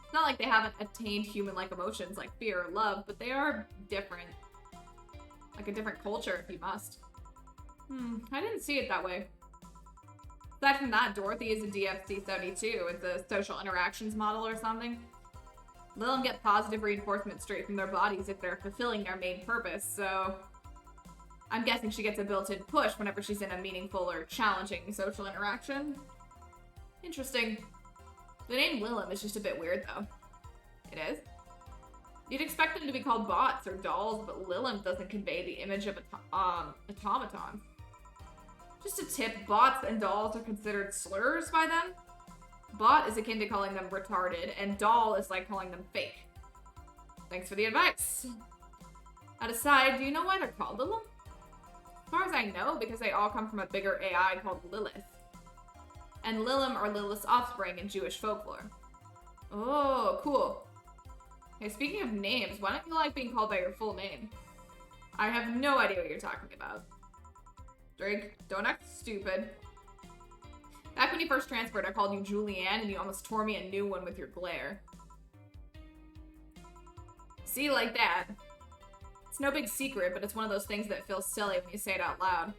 It's not like they haven't attained human-like emotions like fear or love, but they are different. Like a different culture, if you must. I didn't see it that way. Aside from that, Dorothy is a DFC-72. It's a social interactions model or something. Let them get positive reinforcement straight from their bodies if they're fulfilling their main purpose, so... I'm guessing she gets a built-in push whenever she's in a meaningful or challenging social interaction. Interesting. The name Lilum is just a bit weird, though. It is? You'd expect them to be called bots or dolls, but Lilum doesn't convey the image of automatons. Just a tip, bots and dolls are considered slurs by them. Bot is akin to calling them retarded, and doll is like calling them fake. Thanks for the advice. That aside, do you know why they're called Lilum? As far as I know, because they all come from a bigger AI called Lilith. And Lilum are Lilith's offspring in Jewish folklore. Oh, cool. Hey, speaking of names, why don't you like being called by your full name? I have no idea what you're talking about. Drake, don't act stupid. Back when you first transferred, I called you Julianne, and you almost tore me a new one with your glare. See, like that. It's no big secret, but it's one of those things that feels silly when you say it out loud.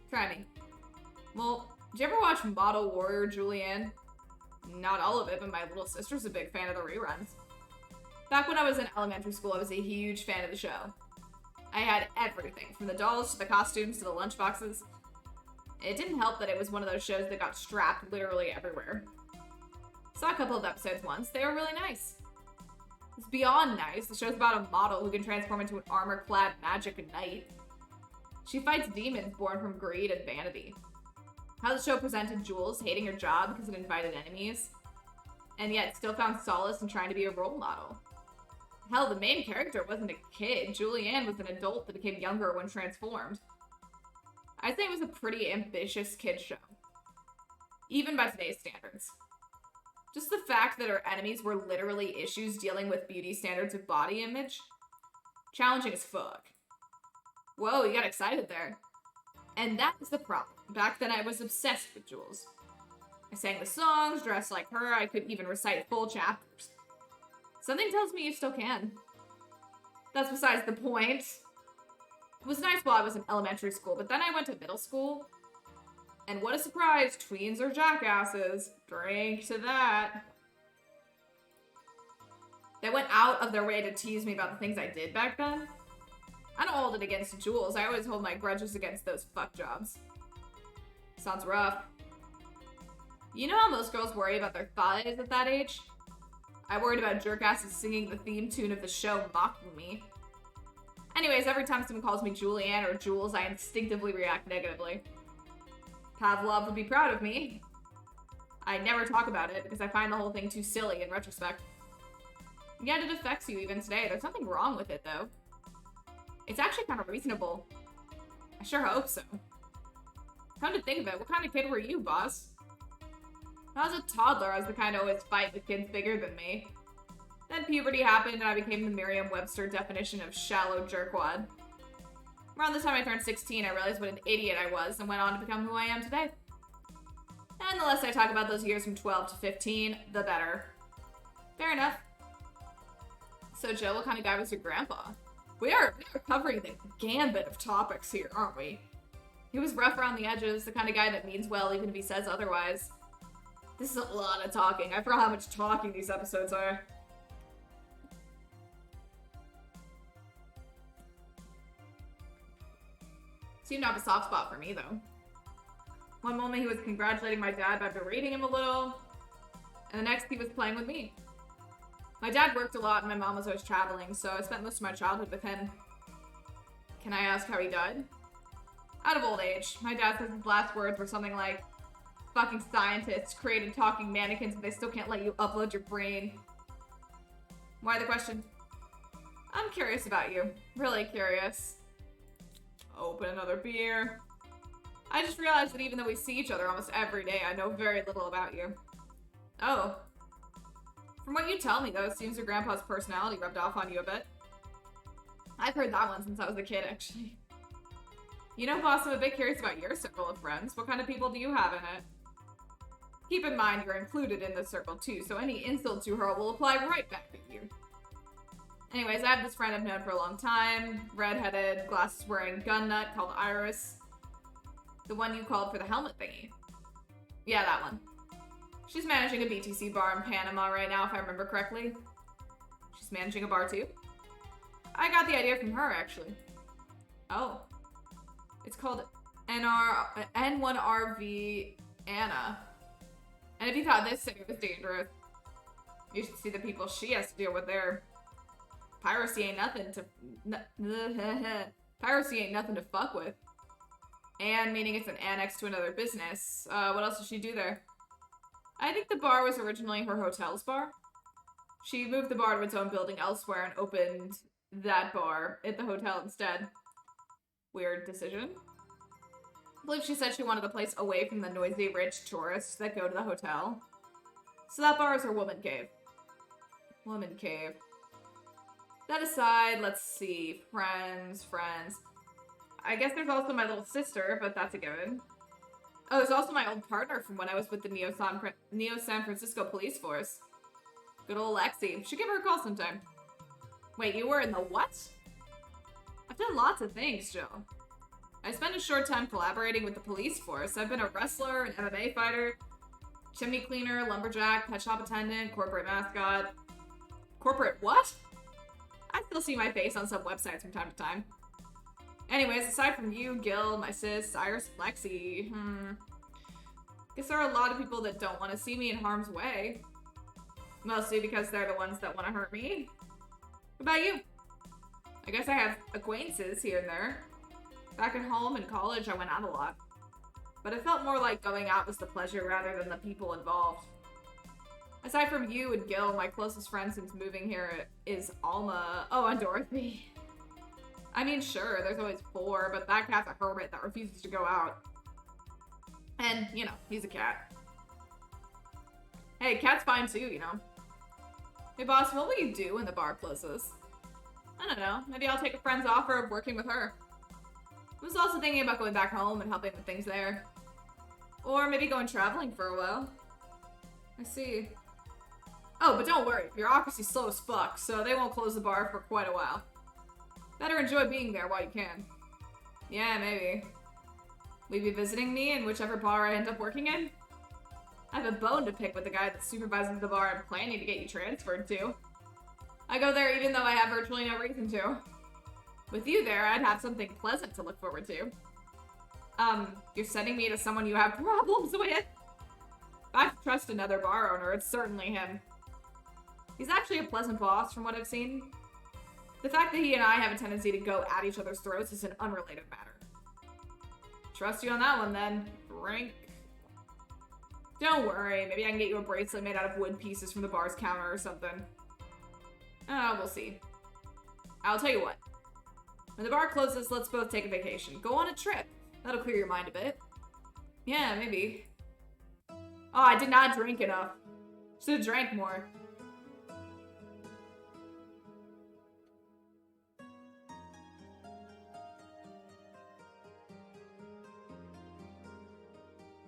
Try me. Well, did you ever watch Model Warrior Julianne? Not all of it, but my little sister's a big fan of the reruns. Back when I was in elementary school, I was a huge fan of the show. I had everything, from the dolls to the costumes to the lunchboxes. It didn't help that it was one of those shows that got strapped literally everywhere. Saw a couple of episodes once. They were really nice. It's beyond nice. The show's about a model who can transform into an armor-clad magic knight. She fights demons born from greed and vanity. How the show presented Jules hating her job because it invited enemies, and yet still found solace in trying to be a role model. Hell, the main character wasn't a kid. Julianne was an adult that became younger when transformed. I'd say it was a pretty ambitious kid show, even by today's standards. Just the fact that her enemies were literally issues dealing with beauty standards of body image. Challenging as fuck. Whoa, you got excited there. And that is the problem. Back then I was obsessed with Jules. I sang the songs, dressed like her, I could even recite full chapters. Something tells me you still can. That's besides the point. It was nice while I was in elementary school, but then I went to middle school. And what a surprise, tweens are jackasses. Drink to that. They went out of their way to tease me about the things I did back then. I don't hold it against Jules. I always hold my grudges against those fuck jobs. Sounds rough. You know how most girls worry about their thighs at that age? I worried about jerkasses singing the theme tune of the show mocking me. Anyways, every time someone calls me Julianne or Jules, I instinctively react negatively. Pavlov would be proud of me. I never talk about it because I find the whole thing too silly in retrospect. Yet it affects you even today. There's nothing wrong with it, though. It's actually kind of reasonable. I sure hope so. Come to think of it, what kind of kid were you, boss? I was a toddler. I was the kind to always fight with kids bigger than me. Then puberty happened and I became the Merriam-Webster definition of shallow jerkwad. Around the time I turned 16, I realized what an idiot I was and went on to become who I am today. And the less I talk about those years from 12 to 15, the better. Fair enough. So Jill, what kind of guy was your grandpa? We are covering the gambit of topics here, aren't we? He was rough around the edges, the kind of guy that means well even if he says otherwise. This is a lot of talking. I forgot how much talking these episodes are. Seemed to have a soft spot for me, though. One moment he was congratulating my dad by berating him a little, and the next he was playing with me. My dad worked a lot and my mom was always traveling, so I spent most of my childhood with him. Can I ask how he died? Out of old age. My dad says his last words were something like, fucking scientists created talking mannequins but they still can't let you upload your brain. Why the question? I'm curious about you. Really curious. Open another beer. I just realized that even though we see each other almost every day, I know very little about you. Oh. From what you tell me, though, it seems your grandpa's personality rubbed off on you a bit. I've heard that one since I was a kid, actually. You know, boss, I'm a bit curious about your circle of friends. What kind of people do you have in it? Keep in mind you're included in this circle, too, so any insults you hurl will apply right back at you. Anyways, I have this friend I've known for a long time. Red-headed, glasses-wearing gun nut called Iris. The one you called for the helmet thingy. Yeah, that one. She's managing a BTC bar in Panama right now, if I remember correctly. She's managing a bar, too? I got the idea from her, actually. Oh. It's called N1RV Anna. And if you thought this city was dangerous, you should see the people she has to deal with there. Piracy ain't nothing to... Piracy ain't nothing to fuck with. And meaning it's an annex to another business. What else does she do there? I think the bar was originally her hotel's bar. She moved the bar to its own building elsewhere and opened that bar at the hotel instead. Weird decision. I believe she said she wanted the place away from the noisy, rich tourists that go to the hotel. So that bar is her woman cave. Woman cave. That aside, let's see. Friends. I guess there's also my little sister, but that's a given. Oh, there's also my old partner from when I was with the Neo San Francisco Police Force. Good old Lexi. Should give her a call sometime. Wait, you were in the what? done lots of things, Joe. I spent a short time collaborating with the police force. I've been a wrestler, an MMA fighter, chimney cleaner, lumberjack, pet shop attendant, corporate mascot. Corporate what? I still see my face on some websites from time to time. Anyways, aside from you, Gil, my sis, Cyrus, Lexi, guess there are a lot of people that don't want to see me in harm's way. Mostly because they're the ones that want to hurt me. What about you? I guess I have acquaintances here and there. Back at home in college, I went out a lot. But it felt more like going out was the pleasure rather than the people involved. Aside from you and Gil, my closest friend since moving here is Alma. Oh, and Dorothy. I mean, sure, there's always 4, but that cat's a hermit that refuses to go out. And, you know, he's a cat. Hey, cat's fine too, you know. Hey boss, what will you do when the bar closes? I don't know, maybe I'll take a friend's offer of working with her. I was also thinking about going back home and helping with things there. Or maybe going traveling for a while. I see. Oh, but don't worry, bureaucracy's slow as fuck, so they won't close the bar for quite a while. Better enjoy being there while you can. Yeah, maybe. Will you be visiting me in whichever bar I end up working in? I have a bone to pick with the guy that's supervising the bar I'm planning to get you transferred to. I go there even though I have virtually no reason to. With you there, I'd have something pleasant to look forward to. You're sending me to someone you have problems with? If I have to trust another bar owner, it's certainly him. He's actually a pleasant boss from what I've seen. The fact that he and I have a tendency to go at each other's throats is an unrelated matter. Trust you on that one then, Frank. Don't worry, maybe I can get you a bracelet made out of wood pieces from the bar's counter or something. We'll see. I'll tell you what. When the bar closes, let's both take a vacation. Go on a trip. That'll clear your mind a bit. Yeah, maybe. Oh, I did not drink enough. Should have drank more.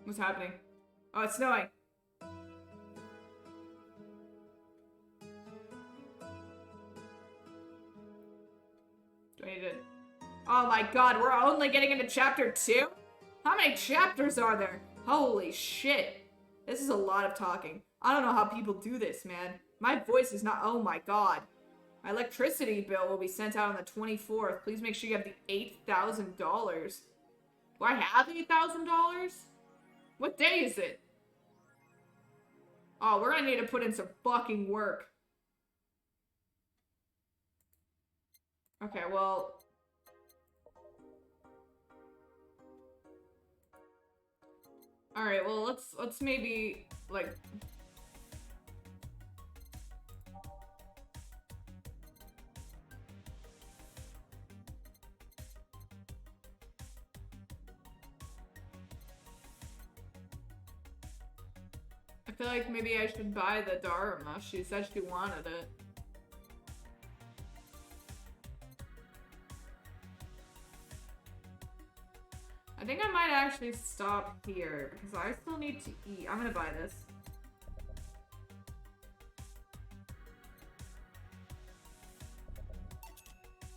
What's happening? Oh, it's snowing. Do I need to... Oh my god, we're only getting into chapter 2? How many chapters are there? Holy shit. This is a lot of talking. I don't know how people do this, man. My voice is not... Oh my god. My electricity bill will be sent out on the 24th. Please make sure you have the $8,000. Do I have $8,000? What day is it? Oh, we're gonna need to put in some fucking work. Okay, well... Alright, well, let's maybe, like... I feel like maybe I should buy the Dharma. She said she wanted it. I think I might actually stop here because I still need to eat. I'm gonna buy this.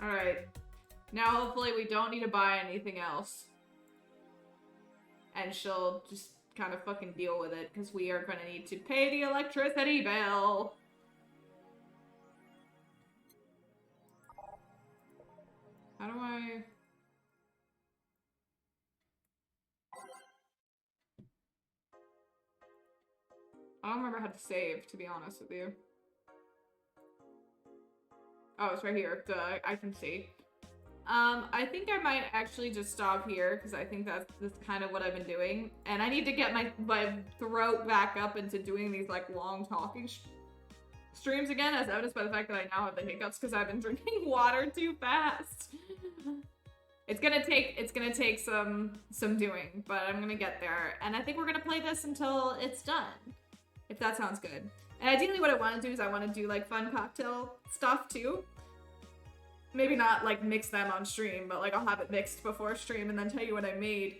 Alright. Now hopefully we don't need to buy anything else. And she'll just kind of fucking deal with it because we are gonna need to pay the electricity bill. How do I... I don't remember how to save, to be honest with you. Oh, it's right here. Duh, I can see. I think I might actually just stop here, because I think that's kind of what I've been doing. And I need to get my throat back up into doing these, like, long talking streams again, as evidenced by the fact that I now have the hiccups, because I've been drinking water too fast. It's gonna take some doing, but I'm gonna get there. And I think we're gonna play this until it's done. If that sounds good. And ideally what I want to do is I want to do like fun cocktail stuff too. Maybe not like mix them on stream, but like I'll have it mixed before stream and then tell you what I made.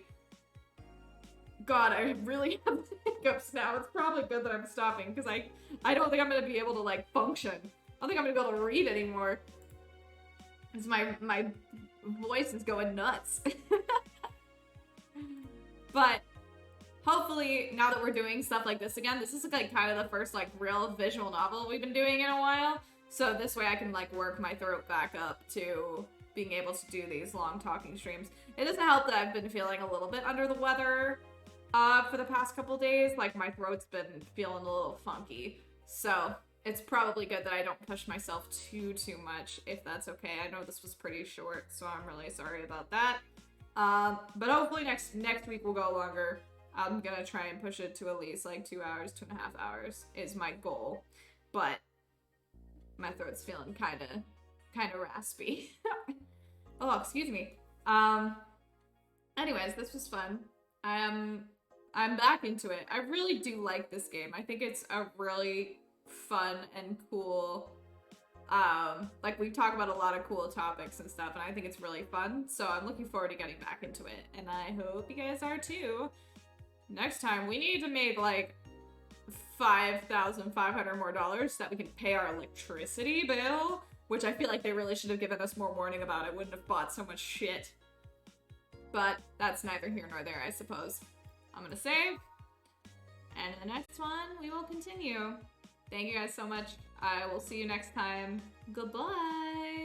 God, I really have hiccups now. It's probably good that I'm stopping because I don't think I'm gonna be able to like function. I don't think I'm gonna be able to read anymore. It's my voice is going nuts. But hopefully, now that we're doing stuff like this again, this is like kind of the first like real visual novel we've been doing in a while. So this way I can like work my throat back up to being able to do these long talking streams. It doesn't help that I've been feeling a little bit under the weather for the past couple days. Like my throat's been feeling a little funky. So it's probably good that I don't push myself too much, if that's okay. I know this was pretty short, so I'm really sorry about that. But hopefully next week will go longer. I'm gonna try and push it to at least like 2 hours, 2.5 hours is my goal. But my throat's feeling kind of raspy. Oh, excuse me. Anyways, this was fun. I'm back into it. I really do like this game. I think it's a really fun and cool, like we talk about a lot of cool topics and stuff, and I think it's really fun. So I'm looking forward to getting back into it, and I hope you guys are too. Next time we need to make like $5,500 more so that we can pay our electricity bill, which I feel like they really should have given us more warning about. I wouldn't have bought so much shit. But that's neither here nor there, I suppose. I'm gonna save, and in the next one we will continue. Thank you guys so much. I will see you next time. Goodbye!